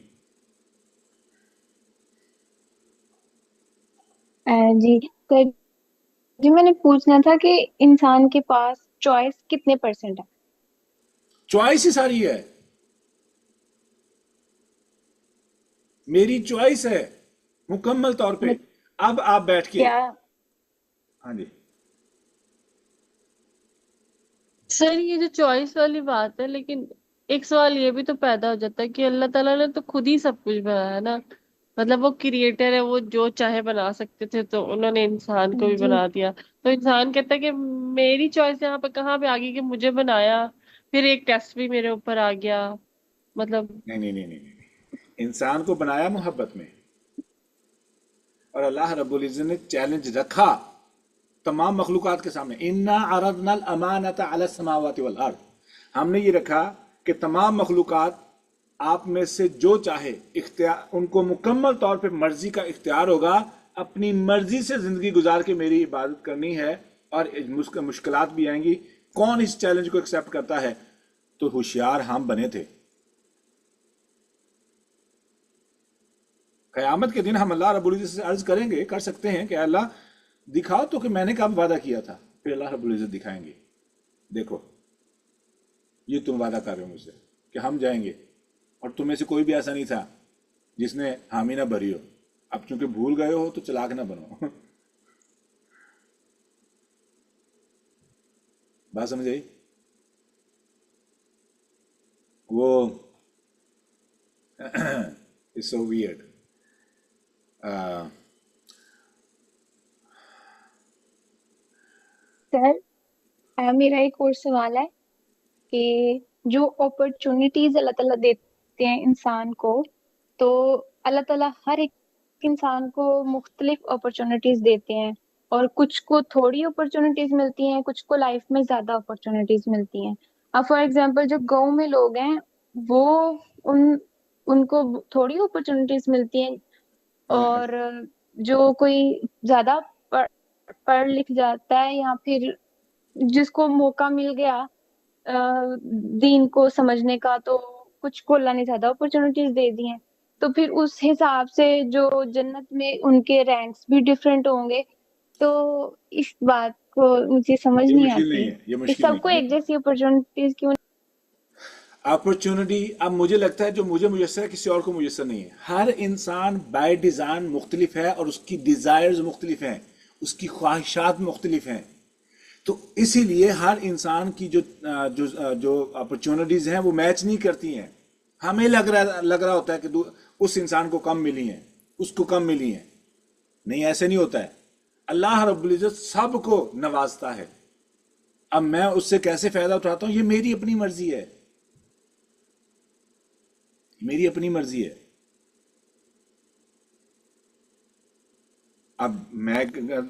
[SPEAKER 4] جی تو جی میں نے پوچھنا تھا کہ انسان کے پاس چوائس کتنے پرسنٹ ہے؟
[SPEAKER 1] چوائس ہی ساری ہے، میری چوائس ہے مکمل طور پہ۔ اب آپ بیٹھ کے،
[SPEAKER 4] کیا
[SPEAKER 1] ہاں جی،
[SPEAKER 2] سر یہ جو چوائس والی بات ہے، لیکن ایک سوال یہ بھی تو پیدا ہو جاتا ہے کہ اللہ تعالیٰ نے تو خود ہی سب کچھ بنایا ہے نا، مطلب وہ کریٹر ہے، وہ جو چاہے بنا سکتے تھے تو انہوں نے انسان کو بھی
[SPEAKER 4] جی
[SPEAKER 2] بنا دیا۔ تو انسان کہتا ہے کہ میری چوائس یہاں پہ کہاں پہ آ گئی کہ مجھے بنایا، پھر ایک ٹیسٹ بھی میرے اوپر آ گیا، مطلب
[SPEAKER 1] نہیں نہیں نہیں نہیں نہیں، انسان کو بنایا محبت میں، اور اللہ رب العزت نے چیلنج رکھا تمام مخلوقات کے سامنے، انا عرضنا الامانۃ علی السماوات والارض، ہم نے یہ رکھا کہ تمام مخلوقات آپ میں سے جو چاہے اختیار، ان کو مکمل طور پہ مرضی کا اختیار ہوگا، اپنی مرضی سے زندگی گزار کے میری عبادت کرنی ہے، اور مشکلات بھی آئیں گی۔ کون اس چیلنج کو ایکسیپٹ کرتا ہے؟ تو ہوشیار ہم بنے تھے۔ قیامت کے دن ہم اللہ رب العزت سے عرض کریں گے، کر سکتے ہیں کہ اے اللہ دکھاؤ تو کہ میں نے کب وعدہ کیا تھا، پھر اللہ رب العزت دکھائیں گے، دیکھو یہ تم وعدہ کر رہے ہو مجھ سے کہ ہم جائیں گے، اور تم میں سے کوئی بھی ایسا نہیں تھا جس نے حامی نہ بھری ہو، اب چونکہ بھول گئے ہو تو چلاک نہ بنو۔ بات سمجھ آئی؟ وہ اٹس سو ویئرڈ۔
[SPEAKER 4] سر میرا ایک اور سوال ہے کہ جو اپرچونٹیز اللہ تعالیٰ دیتے ہیں انسان کو، تو اللہ تعالیٰ ہر ایک انسان کو مختلف اپرچونٹیز دیتے ہیں، اور کچھ کو تھوڑی اپرچونٹیز ملتی ہیں، کچھ کو لائف میں زیادہ اپرچونٹیز ملتی ہیں۔ اب فار ایگزامپل جو گاؤں میں لوگ ہیں وہ ان کو تھوڑی اپرچونٹیز ملتی ہیں، اور جو کوئی زیادہ پڑھ لکھ جاتا ہے یا پھر جس کو موقع مل گیا دین کو سمجھنے کا، تو کچھ کو اللہ نے زیادہ اپرچونٹیز دے دی ہیں، تو پھر اس حساب سے جو جنت میں ان کے رینکس بھی ڈفرینٹ ہوں گے۔ تو اس بات کو مجھے سمجھ
[SPEAKER 1] یہ
[SPEAKER 4] نہیں
[SPEAKER 1] مشکل
[SPEAKER 4] آتی
[SPEAKER 1] نہیں ہے، یہ
[SPEAKER 4] کہ
[SPEAKER 1] مشکل
[SPEAKER 4] سب کو
[SPEAKER 1] نہیں
[SPEAKER 4] ایک جیسی اپرچونٹیز کیوں
[SPEAKER 1] اپرچونٹی اب مجھے لگتا ہے جو مجھے میسر ہے کسی اور کو میسر نہیں ہے۔ ہر انسان بائی ڈیزائن مختلف ہے، اور اس کی ڈیزائرز مختلف ہیں، اس کی خواہشات مختلف ہیں، تو اسی لیے ہر انسان کی جو اپرچونٹیز ہیں وہ میچ نہیں کرتی ہیں۔ ہمیں لگ رہا ہوتا ہے کہ اس انسان کو کم ملی ہیں، اس کو کم ملی ہیں، نہیں ایسے نہیں ہوتا ہے۔ اللہ رب العزت سب کو نوازتا ہے، اب میں اس سے کیسے فائدہ اٹھاتا ہوں یہ میری اپنی مرضی ہے، میری اپنی مرضی ہے۔ اب میں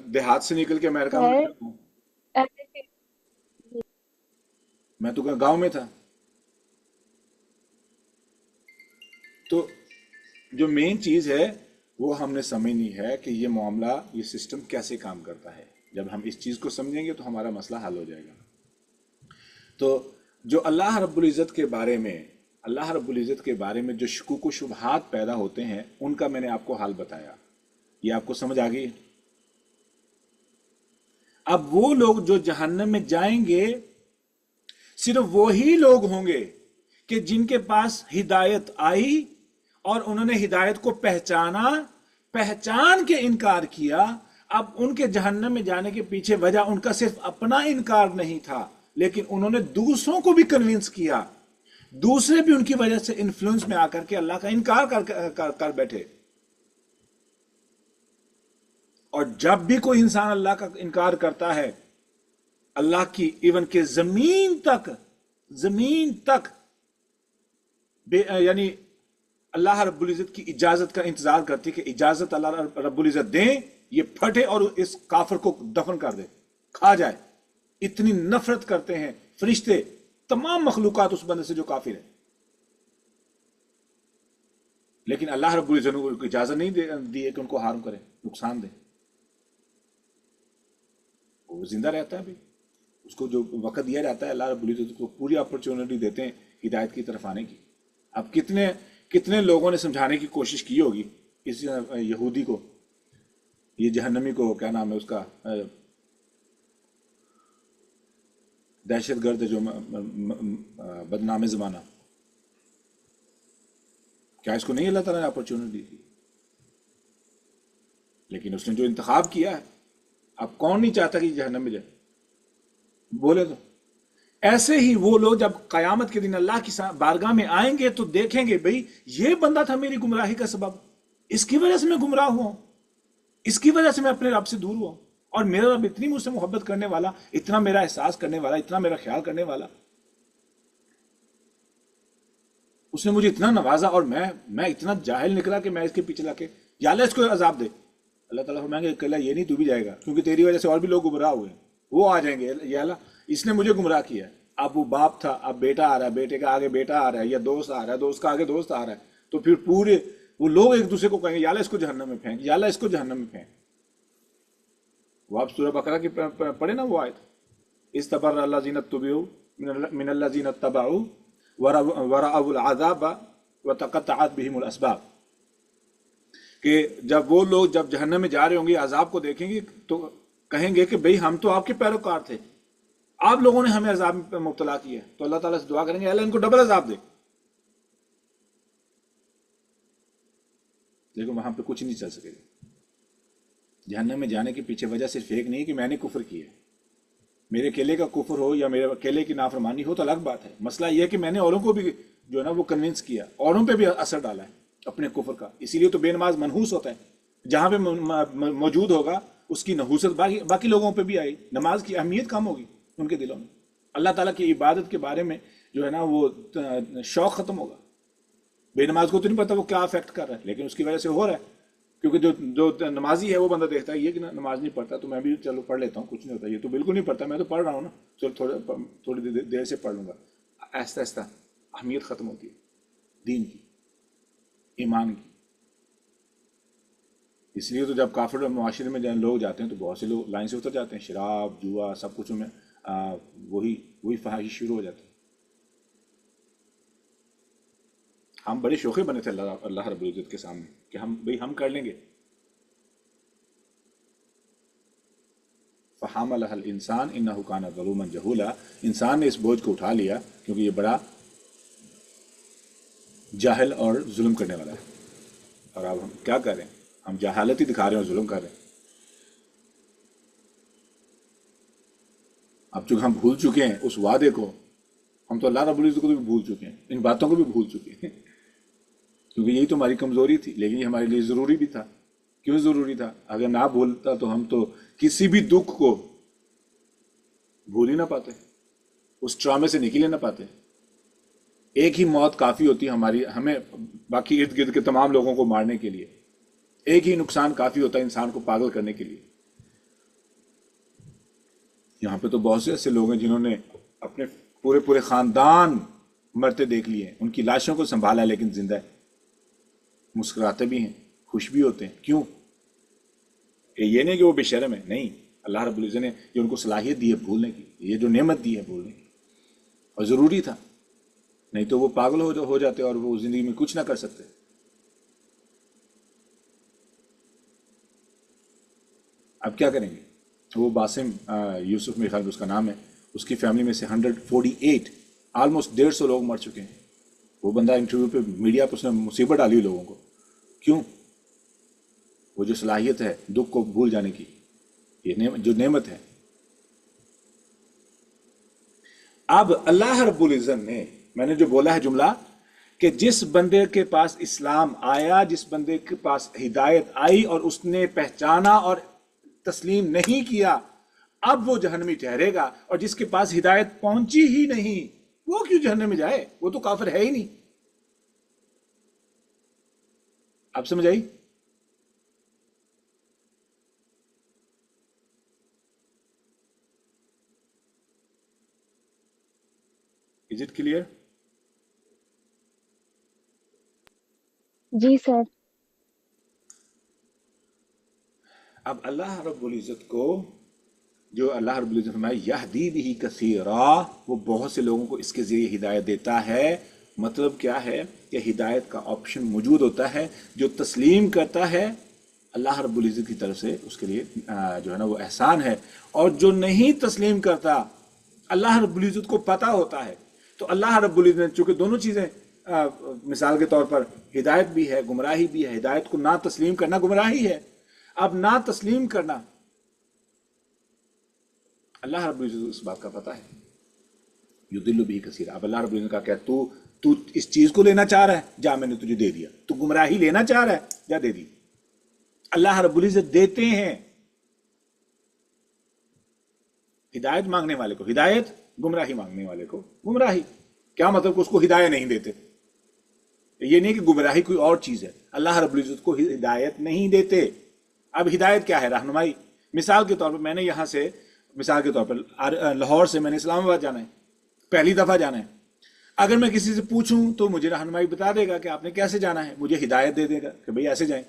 [SPEAKER 1] دیہات سے نکل کے امریکہ میں
[SPEAKER 4] سر
[SPEAKER 1] رہتا ہوں، میں تو گاؤں میں تھا۔ تو جو مین چیز ہے وہ ہم نے سمجھنی ہے کہ یہ معاملہ، یہ سسٹم کیسے کام کرتا ہے۔ جب ہم اس چیز کو سمجھیں گے تو ہمارا مسئلہ حل ہو جائے گا۔ تو جو اللہ رب العزت کے بارے میں جو شکوک و شبہات پیدا ہوتے ہیں، ان کا میں نے آپ کو حل بتایا، یہ آپ کو سمجھ آ گئی؟ اب وہ لوگ جو جہنم میں جائیں گے، صرف وہی لوگ ہوں گے کہ جن کے پاس ہدایت آئی اور انہوں نے ہدایت کو پہچانا، پہچان کے انکار کیا. اب ان کے جہنم میں جانے کے پیچھے وجہ ان کا صرف اپنا انکار نہیں تھا، لیکن انہوں نے دوسروں کو بھی کنونس کیا. دوسرے بھی ان کی وجہ سے انفلوئنس میں آ کر کے اللہ کا انکار کر بیٹھے. اور جب بھی کوئی انسان اللہ کا انکار کرتا ہے، اللہ کی ایون کہ زمین تک یعنی اللہ رب العزت کی اجازت کا انتظار کرتی کہ اجازت اللہ رب العزت دیں، یہ پھٹے اور اس کافر کو دفن کر دے، کھا جائے. اتنی نفرت کرتے ہیں فرشتے، تمام مخلوقات اس بندے سے جو کافر ہے. لیکن اللہ رب العزت نے ان کو اجازت نہیں دی ہے کہ ان کو ہارم کریں، نقصان دیں. وہ زندہ رہتا ہے بھی، اس کو جو وقت دیا جاتا ہے، اللہ رب العزت کو پوری اپرچونٹی دیتے ہیں ہدایت کی طرف آنے کی. اب کتنے لوگوں نے سمجھانے کی کوشش کی ہوگی اس یہودی کو، یہ جہنمی کو، کیا نام ہے اس کا، دہشت گرد جو بدنام زمانہ، کیا اس کو نہیں اللہ تعالیٰ نے اپرچونٹی دی تھی؟ لیکن اس نے جو انتخاب کیا ہے، اب کون نہیں چاہتا کہ جہنم میں جائے؟ بولے تو. ایسے ہی وہ لوگ جب قیامت کے دن اللہ کی بارگاہ میں آئیں گے تو دیکھیں گے بھئی یہ بندہ تھا میری گمراہی کا سبب، اس کی وجہ سے میں گمراہ ہوا ہوں، اس کی وجہ سے میں اپنے رب سے دور ہوا ہوں. اور میرا رب اتنی مجھ سے محبت کرنے والا، اتنا میرا احساس کرنے والا، اتنا میرا خیال کرنے والا، اس نے مجھے اتنا نوازا، اور میں اتنا جاہل نکلا کہ میں اس کے پیچھے لا کے یا اللہ اس کو عذاب دے. اللہ تعالیٰ فرمائیں گے کہ اللہ یہ نہیں، تو بھی جائے گا، کیونکہ تیری وجہ سے اور بھی لوگ گمراہ ہوئے ہیں، وہ آ جائیں گے. یا اللہ اس نے مجھے گمراہ کیا ہے. اب وہ باپ تھا، اب بیٹا آ رہا ہے، بیٹے کا آگے بیٹا آ رہا ہے، یا دوست آ رہا ہے، دوست کا آگے دوست آ رہا ہے، تو پھر پورے وہ لوگ ایک دوسرے کو کہیں گے یا اللہ اس کو جہنم میں پھینک، یا اللہ اس کو جہنم میں پھینک. وہ آپ سورہ بقرہ کی پڑھے نا وہ آیت، استبر الذین اتبعوا من الذین اتبعوا ورأوا العذاب وتقطعت بهم الاسباب، کہ جب وہ لوگ جب جہنم میں جا رہے ہوں گے، عذاب کو دیکھیں گے تو کہیں گے کہ بھئی ہم تو آپ کے پیروکار تھے، آپ لوگوں نے ہمیں عذاب میں مبتلا کیا. تو اللہ تعالیٰ سے دعا کریں گے اللہ ان کو ڈبل عذاب دے. لیکن وہاں پہ کچھ نہیں چل سکے گا. جہنم میں جانے کے پیچھے وجہ صرف ایک نہیں کہ میں نے کفر کیا، میرے اکیلے کا کفر ہو یا میرے اکیلے کی نافرمانی ہو تو الگ بات ہے. مسئلہ یہ ہے کہ میں نے اوروں کو بھی جو ہے نا وہ کنونس کیا، اوروں پہ بھی اثر ڈالا ہے اپنے کفر کا. اسی لیے تو بے نماز منحوس ہوتا ہے، جہاں پہ موجود ہوگا اس کی نحوست باقی لوگوں پہ بھی آئی، نماز کی اہمیت کم ہوگی ان کے دلوں میں، اللہ تعالیٰ کی عبادت کے بارے میں جو ہے نا وہ شوق ختم ہوگا. بے نماز کو تو نہیں پتا وہ کیا افیکٹ کر رہا ہے، لیکن اس کی وجہ سے ہو رہا ہے. کیونکہ جو نمازی ہے وہ بندہ دیکھتا ہے یہ کہ نماز نہیں پڑھتا تو میں بھی چلو پڑھ لیتا ہوں، کچھ نہیں ہوتا، یہ تو بالکل نہیں پڑھتا، میں تو پڑھ رہا ہوں نا، چلو تھوڑی دیر سے پڑھ لوں گا. آہستہ آہستہ اہمیت ختم ہوتی ہے دین کی، ایمان کی. اس لیے تو جب کافر معاشرے میں لوگ جاتے ہیں تو بہت سے لوگ لائن سے اتر جاتے ہیں، شراب جوا سب کچھ میں وہی فحاشی شروع ہو جاتی ہے. ہم بڑے شوخے بنے تھے اللہ رب العزت کے سامنے کہ ہم کر لیں گے. فحملها الانسان انه كان ظلوما جهولا، انسان نے اس بوجھ کو اٹھا لیا کیونکہ یہ بڑا جاہل اور ظلم کرنے والا ہے. اور اب ہم کیا کر رہے ہیں؟ ہم جہالت ہی دکھا رہے ہیں اور ظلم کر رہے ہیں. اب چونکہ ہم بھول چکے ہیں اس وعدے کو، ہم تو اللہ رب العزت کو بھی بھول چکے ہیں، ان باتوں کو بھی بھول چکے ہیں، کیونکہ یہی تو ہماری کمزوری تھی، لیکن یہ ہمارے لیے ضروری بھی تھا. کیوں ضروری تھا؟ اگر نہ بھولتا تو ہم تو کسی بھی دکھ کو بھول ہی نہ پاتے، اس ٹرامے سے نکل ہی نہ پاتے. ایک ہی موت کافی ہوتی ہے ہمیں باقی ارد گرد کے تمام لوگوں کو مارنے کے لیے. ایک ہی نقصان کافی ہوتا ہے انسان کو پاگل کرنے کے لیے. یہاں پہ تو بہت سے ایسے لوگ ہیں جنہوں نے اپنے پورے خاندان مرتے دیکھ لیے ہیں، ان کی لاشوں کو سنبھالا لیکن زندہ ہے، مسکراتے بھی ہیں، خوش بھی ہوتے ہیں. کیوں؟ یہ نہیں کہ وہ بے شرم ہے، نہیں، اللہ رب العزت نے جو ان کو صلاحیت دی ہے بھولنے کی، یہ جو نعمت دی ہے بھولنے کی، اور ضروری تھا، نہیں تو وہ پاگل ہو جاتے اور وہ زندگی میں کچھ نہ کر سکتے. اب کیا کریں گے؟ وہ باسم یوسف میرے خیال میں اس کا نام ہے، اس کی فیملی میں سے 148 آلموسٹ 150 لوگ مر چکے ہیں. وہ بندہ انٹرویو پہ میڈیا پہ اس نے مصیبت ڈالی لوگوں کو. کیوں؟ وہ جو صلاحیت ہے دکھ کو بھول جانے کی، یہ جو نعمت ہے. اب اللہ رب العزت نے، میں نے جو بولا ہے جملہ کہ جس بندے کے پاس اسلام آیا، جس بندے کے پاس ہدایت آئی اور اس نے پہچانا اور تسلیم نہیں کیا، اب وہ جہنمی ٹھہرے گا. اور جس کے پاس ہدایت پہنچی ہی نہیں، وہ کیوں جہنم میں جائے؟ وہ تو کافر ہے ہی نہیں. آپ سمجھ آئی؟ Is it clear?
[SPEAKER 4] جی سر.
[SPEAKER 1] اب اللہ رب العزت کو، جو اللہ رب العزت فرمائے یہدی بہ کثیرا، وہ بہت سے لوگوں کو اس کے ذریعے ہدایت دیتا ہے. مطلب کیا ہے کہ ہدایت کا آپشن موجود ہوتا ہے. جو تسلیم کرتا ہے اللہ رب العزت کی طرف سے اس کے لیے جو ہے نا وہ احسان ہے. اور جو نہیں تسلیم کرتا اللہ رب العزت کو پتہ ہوتا ہے. تو اللہ رب العزت نے چونکہ دونوں چیزیں مثال کے طور پر ہدایت بھی ہے گمراہی بھی ہے. ہدایت کو نہ تسلیم کرنا گمراہی ہے. اب نہ تسلیم کرنا اللہ رب العزت اس بات کا پتہ ہے. یضل بہ کثیرا. اب اللہ رب العزت کا کیا تو اس چیز کو لینا چاہ رہا ہے، جا میں نے تجھے دے دیا. تو گمراہی لینا چاہ رہا ہے، جا دے دی. اللہ رب العزت دیتے ہیں ہدایت مانگنے والے کو ہدایت، گمراہی مانگنے والے کو گمراہی. کیا مطلب کہ اس کو ہدایت نہیں دیتے؟ یہ نہیں کہ گمراہی کوئی اور چیز ہے. اللہ رب العزت کو ہدایت نہیں دیتے. اب ہدایت کیا ہے؟ رہنمائی. مثال کے طور پر میں نے یہاں سے، مثال کے طور پر لاہور سے میں نے اسلام آباد جانا ہے، پہلی دفعہ جانا ہے. اگر میں کسی سے پوچھوں تو مجھے رہنمائی بتا دے گا کہ آپ نے کیسے جانا ہے، مجھے ہدایت دے دے گا کہ بھئی ایسے جائیں.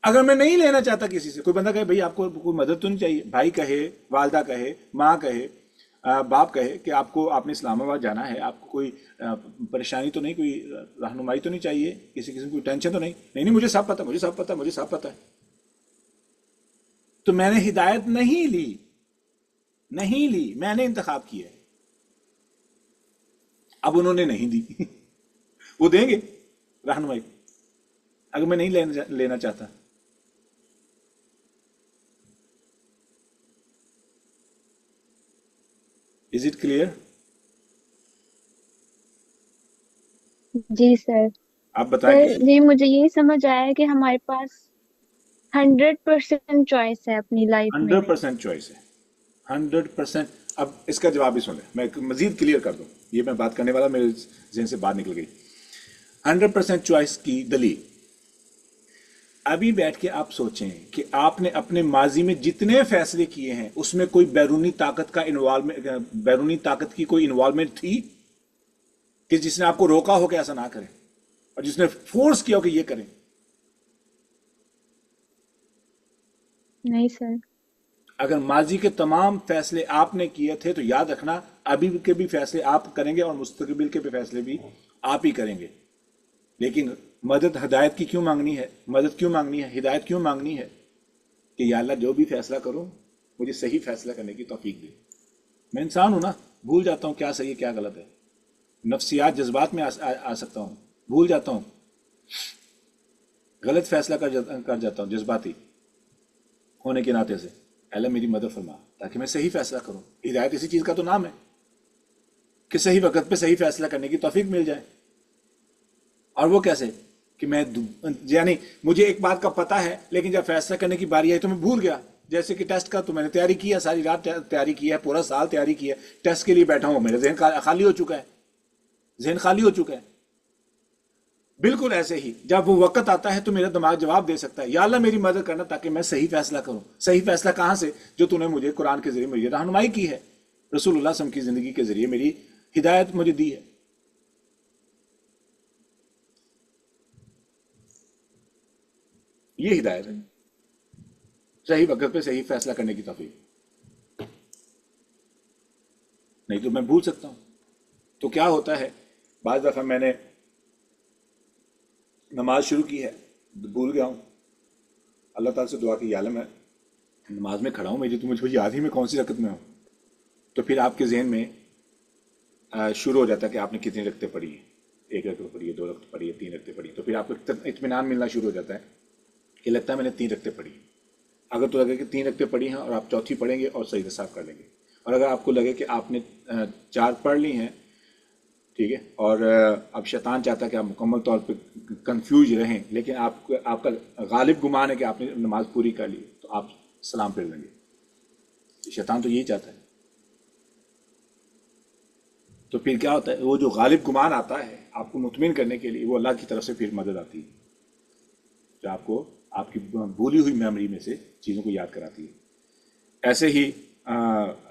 [SPEAKER 1] اگر میں نہیں لینا چاہتا کسی سے، کوئی بندہ کہے بھئی آپ کو کوئی مدد تو نہیں چاہیے، بھائی کہے، والدہ کہے، ماں کہے، باپ کہے کہ آپ نے اسلام آباد جانا ہے، آپ کو کوئی پریشانی تو نہیں، کوئی رہنمائی تو نہیں چاہیے، کسی قسم کی کوئی ٹینشن تو نہیں؟ نہیں مجھے سب پتہ، مجھے سب پتہ، مجھے سب پتہ ہے. تو میں نے ہدایت نہیں لی، میں نے انتخاب کیا ہے. اب انہوں نے نہیں دی. وہ دیں گے رہنمائی اگر میں نہیں لینا چاہتا. Is it clear?
[SPEAKER 4] جی سر.
[SPEAKER 1] آپ بتائیں.
[SPEAKER 4] سر جی مجھے یہی سمجھ آیا کہ ہمارے پاس 100% چوائس ہے اپنی لائف میں.
[SPEAKER 1] 100% چوائس ہے. 100%. اب اس کا جواب بھی سن لیں، میں مزید کلیئر کر دوں. یہ میں بات کرنے والا میرے ذہن سے باہر نکل گئی. 100% چوائس کی دلیل. ابھی بیٹھ کے آپ سوچیں کہ آپ نے اپنے ماضی میں جتنے فیصلے کیے ہیں اس میں کوئی بیرونی طاقت کی کوئی انوالومنٹ تھی کہ جس نے آپ کو روکا ہو کہ ایسا نہ کریں، اور جس نے فورس کیا ہو کہ یہ کریں؟
[SPEAKER 4] نہیں سر.
[SPEAKER 1] اگر ماضی کے تمام فیصلے آپ نے کیے تھے تو یاد رکھنا ابھی کے بھی فیصلے آپ کریں گے اور مستقبل کے بھی فیصلے بھی آپ ہی کریں گے. لیکن مدد ہدایت کی کیوں مانگنی ہے؟ مدد کیوں مانگنی ہے؟ ہدایت کیوں مانگنی ہے؟ کہ یا اللہ جو بھی فیصلہ کروں مجھے صحیح فیصلہ کرنے کی توفیق دے. میں انسان ہوں نا، بھول جاتا ہوں کیا صحیح ہے کیا غلط ہے. نفسیات جذبات میں آ سکتا ہوں، بھول جاتا ہوں، غلط فیصلہ کر جاتا ہوں جذباتی ہونے کے ناطے سے. اللہ میری مدد فرما تاکہ میں صحیح فیصلہ کروں. ہدایت اسی چیز کا تو نام ہے کہ صحیح وقت پہ صحیح فیصلہ کرنے کی توفیق مل جائے. اور وہ کیسے کہ میں یعنی مجھے ایک بات کا پتہ ہے لیکن جب فیصلہ کرنے کی باری آئی تو میں بھول گیا. جیسے کہ ٹیسٹ کا تو میں نے تیاری کیا، ساری رات تیاری کی ہے، پورا سال تیاری کی ہے، ٹیسٹ کے لیے بیٹھا ہوں، میرا ذہن خالی ہو چکا ہے، ذہن خالی ہو چکا ہے. بالکل ایسے ہی جب وہ وقت آتا ہے تو میرا دماغ جواب دے سکتا ہے یا اللہ میری مدد کرنا تاکہ میں صحیح فیصلہ کروں. صحیح فیصلہ کہاں سے؟ جو تو نے مجھے قرآن کے ذریعے مجھے رہنمائی کی ہے، رسول اللہ صلی اللہ علیہ وسلم کی زندگی کے ذریعے میری ہدایت مجھے دی ہے. یہ ہدایت ہے، صحیح وقت پہ صحیح فیصلہ کرنے کی توفیق. نہیں تو میں بھول سکتا ہوں. تو کیا ہوتا ہے، بعض دفعہ میں نے نماز شروع کی ہے، بھول گیا ہوں، اللہ تعالیٰ سے دعا کی یا اللہ میں نماز میں کھڑا ہوں، مجھے تو مجھے یاد ہی میں کون سی رکعت میں ہوں. تو پھر آپ کے ذہن میں شروع ہو جاتا ہے کہ آپ نے کتنی رکعتیں پڑھی ہیں، 1 رکعت پڑھی ہے، 2 رکعت پڑھی ہے، 3 رکعتیں پڑھی، تو پھر آپ کو اطمینان ملنا شروع ہو جاتا ہے کہ لگتا ہے میں نے 3 رکعتیں پڑھی. اگر تو لگے کہ 3 رکعتیں پڑھی ہیں اور آپ چوتھی پڑھیں گے اور سجدہ صاف کر لیں گے، اور اگر آپ کو لگے کہ آپ نے 4 پڑھ لی ہیں، ٹھیک ہے، اور اب شیطان چاہتا ہے کہ آپ مکمل طور پہ کنفیوز رہیں، لیکن آپ کا غالب گمان ہے کہ آپ نے نماز پوری کر لی، تو آپ سلام پھیر لیں گے. شیطان تو یہی چاہتا ہے. تو پھر کیا ہوتا ہے، وہ جو غالب گمان آتا ہے آپ کو مطمئن کرنے کے لیے، وہ اللہ کی طرف سے پھر مدد آتی ہے، جو آپ کو آپ کی بھولی ہوئی میموری میں سے چیزوں کو یاد کراتی ہے. ایسے ہی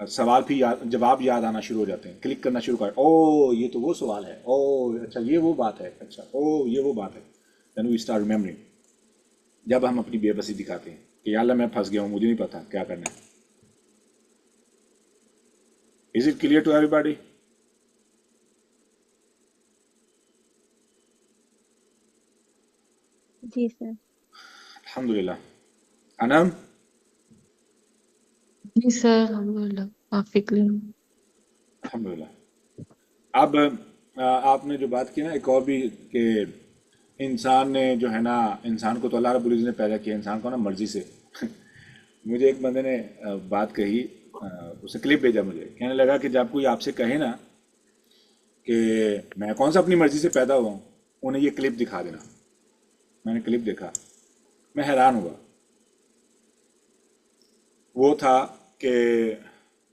[SPEAKER 1] سوال بھی جواب یاد آنا شروع ہو جاتے ہیں، کلک کرنا شروع کر، او یہ تو وہ سوال ہے، او اچھا یہ وہ بات ہے، اچھا او یہ وہ بات ہے. دین وی اسٹارٹ ریممبرنگ. جب ہم اپنی بے بسی دکھاتے ہیں کہ یا اللہ میں پھنس گیا ہوں، مجھے نہیں پتا کیا کرنا ہے. Is it clear to everybody?
[SPEAKER 4] جی سر.
[SPEAKER 1] الحمد للہ. انم؟
[SPEAKER 2] جی سر الحمدللہ کافی کلیئر.
[SPEAKER 1] الحمد للہ. اب آپ نے جو بات کی نا ایک اور بھی، کہ انسان نے جو ہے نا، انسان کو تو اللہ رب العزت نے پیدا کیا، انسان کو نا مرضی سے. مجھے ایک بندے نے بات کہی، اسے کلپ بھیجا مجھے، کہنے لگا کہ جب کوئی آپ سے کہے نا کہ میں کون سا اپنی مرضی سے پیدا ہوا ہوں، انہیں یہ کلپ دکھا دینا. میں نے کلپ دیکھا، میں حیران ہوا. وہ تھا کہ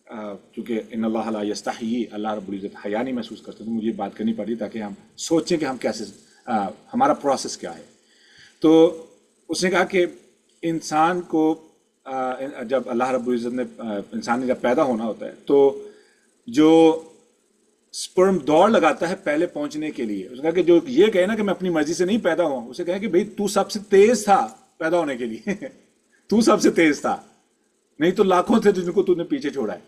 [SPEAKER 1] چونکہ ان اللہ لا یستحیی، اللہ رب العزت حیا نہیں محسوس کرتے، تو مجھے بات کرنی پڑی تاکہ ہم سوچیں کہ ہم کیسے ہمارا پروسیس کیا ہے. تو اس نے کہا کہ انسان کو جب اللہ رب العزت نے انسان نے جب پیدا ہونا ہوتا ہے، تو جو سپرم دوڑ لگاتا ہے پہلے پہنچنے کے لیے. اس نے کہا کہ جو یہ کہے نا کہ میں اپنی مرضی سے نہیں پیدا ہوا، اسے کہیں کہ بھئی تو سب سے تیز تھا پیدا ہونے کے لیے. تو سب سے تیز تھا، نہیں تو لاکھوں تھے جن کو تو نے پیچھے چھوڑا ہے.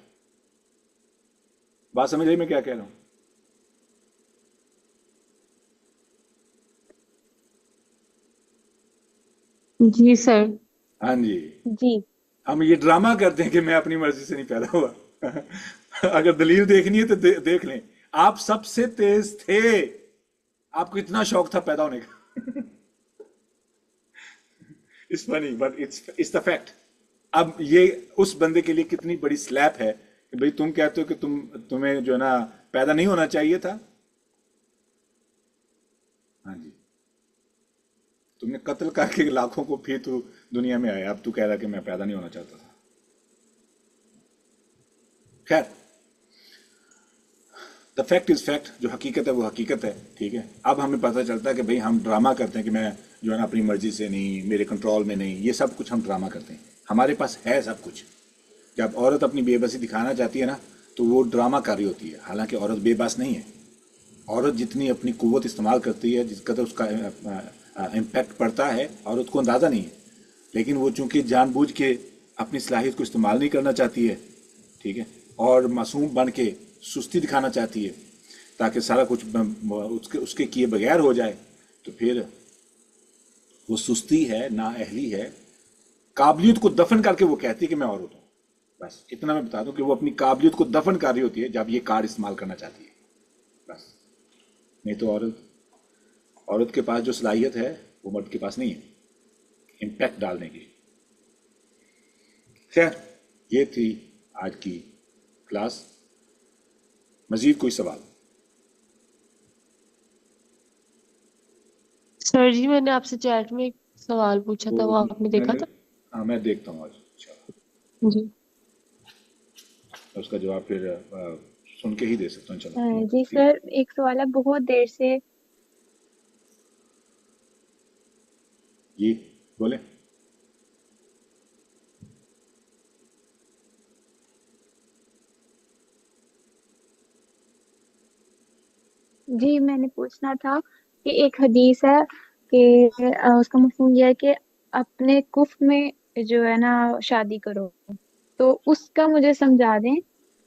[SPEAKER 1] بات سمجھ آئی میں کیا کہہ رہا ہوں؟
[SPEAKER 2] جی سر.
[SPEAKER 1] ہاں جی.
[SPEAKER 4] جی.
[SPEAKER 1] ہم یہ ڈرامہ کرتے ہیں کہ میں اپنی مرضی سے نہیں پیدا ہوا. اگر دلیل دیکھنی ہے تو دیکھ لیں. آپ سب سے تیز تھے، آپ کو اتنا شوق تھا پیدا ہونے کا. It's funny but it's the fact. اب یہ اس بندے کے لیے کتنی بڑی سلیپ ہے کہ بھئی تم کہتے ہو کہ تمہیں جو ہے نا پیدا نہیں ہونا چاہیے تھا. ہاں جی. تم نے قتل کر کے لاکھوں کو پھر تو دنیا میں آیا، اب تو کہہ رہا کہ میں پیدا نہیں ہونا چاہتا تھا. خیر، دا فیکٹ از فیکٹ. جو حقیقت ہے وہ حقیقت ہے، ٹھیک ہے. اب ہمیں پتہ چلتا ہے کہ بھئی ہم ڈرامہ کرتے ہیں کہ میں جو ہے نا اپنی مرضی سے نہیں، میرے کنٹرول میں نہیں، یہ سب کچھ ہم ڈرامہ کرتے ہیں. ہمارے پاس ہے سب کچھ. جب عورت اپنی بے بسی دکھانا چاہتی ہے نا تو وہ ڈرامہ کر رہی ہوتی ہے، حالانکہ عورت بے بس نہیں ہے. عورت جتنی اپنی قوت استعمال کرتی ہے، جس قدر اس کا امپیکٹ پڑتا ہے، عورت کو اندازہ نہیں ہے. لیکن وہ چونکہ جان بوجھ کے اپنی صلاحیت کو استعمال نہیں کرنا چاہتی ہے، ٹھیک ہے، اور معصوم بن کے سستی دکھانا چاہتی ہے تاکہ سارا کچھ اس کے کیے بغیر ہو جائے، تو پھر وہ سستی ہے، نااہلی ہے. قابلیت کو دفن کر کے وہ کہتی ہے کہ میں عورت ہوں. بس اتنا میں بتا دوں کہ وہ اپنی قابلیت کو دفن کر رہی ہوتی ہے جب یہ کارڈ استعمال کرنا چاہتی ہے. بس. نہیں تو عورت کے پاس جو صلاحیت ہے وہ مرد کے پاس نہیں ہے امپیکٹ ڈالنے کی. خیر، یہ تھی آج کی کلاس. مزید کوئی سوال؟
[SPEAKER 2] سر جی میں نے آپ سے چیٹ میں ایک سوال پوچھا تھا، وہ آپ نے دیکھا تھا؟
[SPEAKER 1] ہاں میں دیکھتا ہوں آج انشاءاللہ.
[SPEAKER 2] جی.
[SPEAKER 1] اس کا جواب پھر سن کے ہی دے سکتا ہوں انشاءاللہ.
[SPEAKER 4] جی سر، ایک سوال ہے بہت دیر سے.
[SPEAKER 1] جی بولیں.
[SPEAKER 4] جی میں نے پوچھنا تھا کہ ایک حدیث ہے کہ اس کا مفہوم یہ ہے کہ اپنے کفر میں جو ہے نا شادی کرو، تو اس کا مجھے سمجھا دیں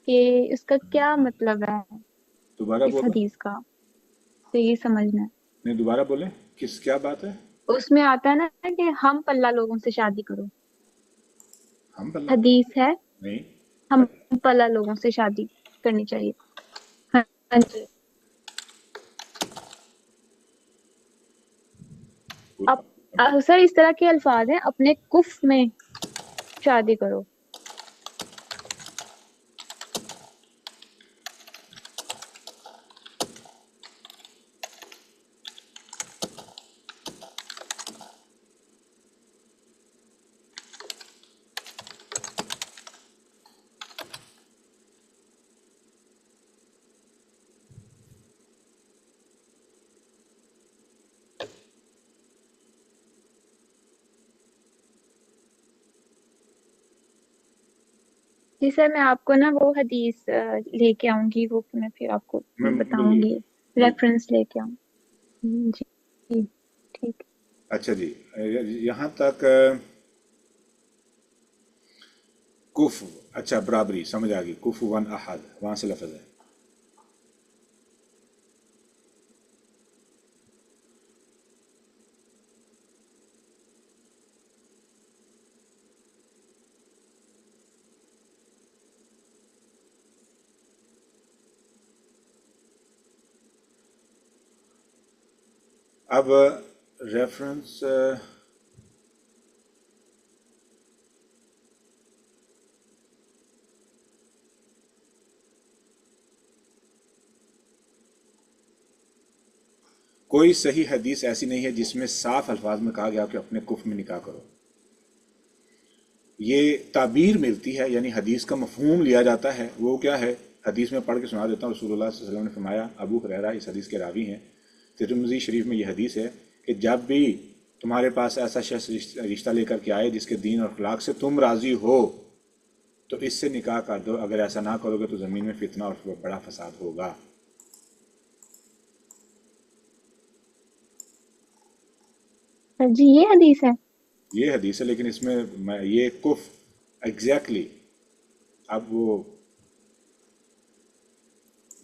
[SPEAKER 4] کہ اس کا کیا مطلب ہے
[SPEAKER 1] دوبارہ
[SPEAKER 4] اس
[SPEAKER 1] بولیں.
[SPEAKER 4] حدیث کا، تو یہ سمجھنا ہے.
[SPEAKER 1] نہیں دوبارہ بولیں، کیا بات ہے؟
[SPEAKER 4] اس میں آتا ہے نا کہ ہم پلہ لوگوں سے شادی کرو،
[SPEAKER 1] ہم بلّہ
[SPEAKER 4] حدیث ہے.
[SPEAKER 1] نہیں.
[SPEAKER 4] ہم پلا لوگوں سے شادی کرنی چاہیے. ہاں جی. سر اس طرح کے الفاظ ہیں اپنے کف میں شادی کرو. جی سر میں آپ کو نا وہ حدیث لے کے آؤں گی، وہ میں پھر آپ کو بتاؤں گی، ریفرنس لے کے آؤں. جی جی ٹھیک.
[SPEAKER 1] اچھا جی، یہاں تک کف، اچھا برابری سمجھ آ گئی. کف ون احد وہاں سے لفظ ہے. اب ریفرنس کوئی صحیح حدیث ایسی نہیں ہے جس میں صاف الفاظ میں کہا گیا کہ اپنے کف میں نکاح کرو. یہ تعبیر ملتی ہے، یعنی حدیث کا مفہوم لیا جاتا ہے. وہ کیا ہے؟ حدیث میں پڑھ کے سنا دیتا ہوں. رسول اللہ صلی اللہ علیہ وسلم نے فرمایا، ابو ہریرہ اس حدیث کے راوی ہیں، ترمذی شریف میں یہ حدیث ہے کہ جب بھی تمہارے پاس ایسا شخص رشتہ لے کر کے آئے جس کے دین اور اخلاق سے تم راضی ہو تو اس سے نکاح کر دو. اگر ایسا نہ کرو گے تو زمین میں فتنہ اور بڑا فساد ہوگا.
[SPEAKER 4] جی یہ حدیث ہے.
[SPEAKER 1] یہ حدیث ہے، لیکن اس میں یہ کف ایگزیکٹلی. اب وہ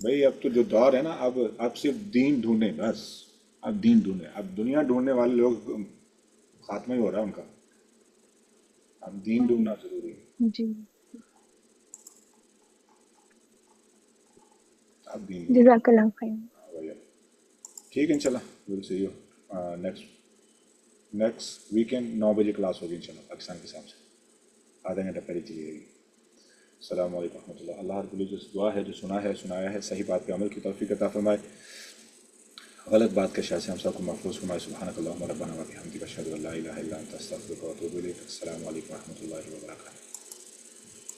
[SPEAKER 1] بھائی اب تو جو دور ہے نا، اب صرف دین ڈھونڈیں بس. اب دین ڈھونڈیں. اب دنیا ڈھونڈنے والے لوگ خاتمہ ہی ہو رہا ہے ان کا. اب دین ڈھونڈنا ضروری ہے.
[SPEAKER 4] جی
[SPEAKER 1] اب دین
[SPEAKER 4] جزاک اللہ خیر.
[SPEAKER 1] ٹھیک ہے انشاءاللہ. ول سی یو نیکسٹ ویکینڈ 9 بجے کلاس ہوگی انشاءاللہ پاکستان کے حساب سے. آدھا گھنٹہ پہلے چلی جائے گی. السلام علیکم ورحمۃ اللہ. اللہ رب العزت دعا ہے جو سنا ہے سنایا ہے صحیح بات پہ عمل کی توفیق عطا فرمائے، غلط بات کے شر سے ہم سب کو محفوظ فرمائے. سبحانک اللہم ربنا و بحمدک اشہد ان لا الہ الا انت استغفرک و اتوب الیک. السلام علیکم ورحمۃ اللہ وبرکاتہ.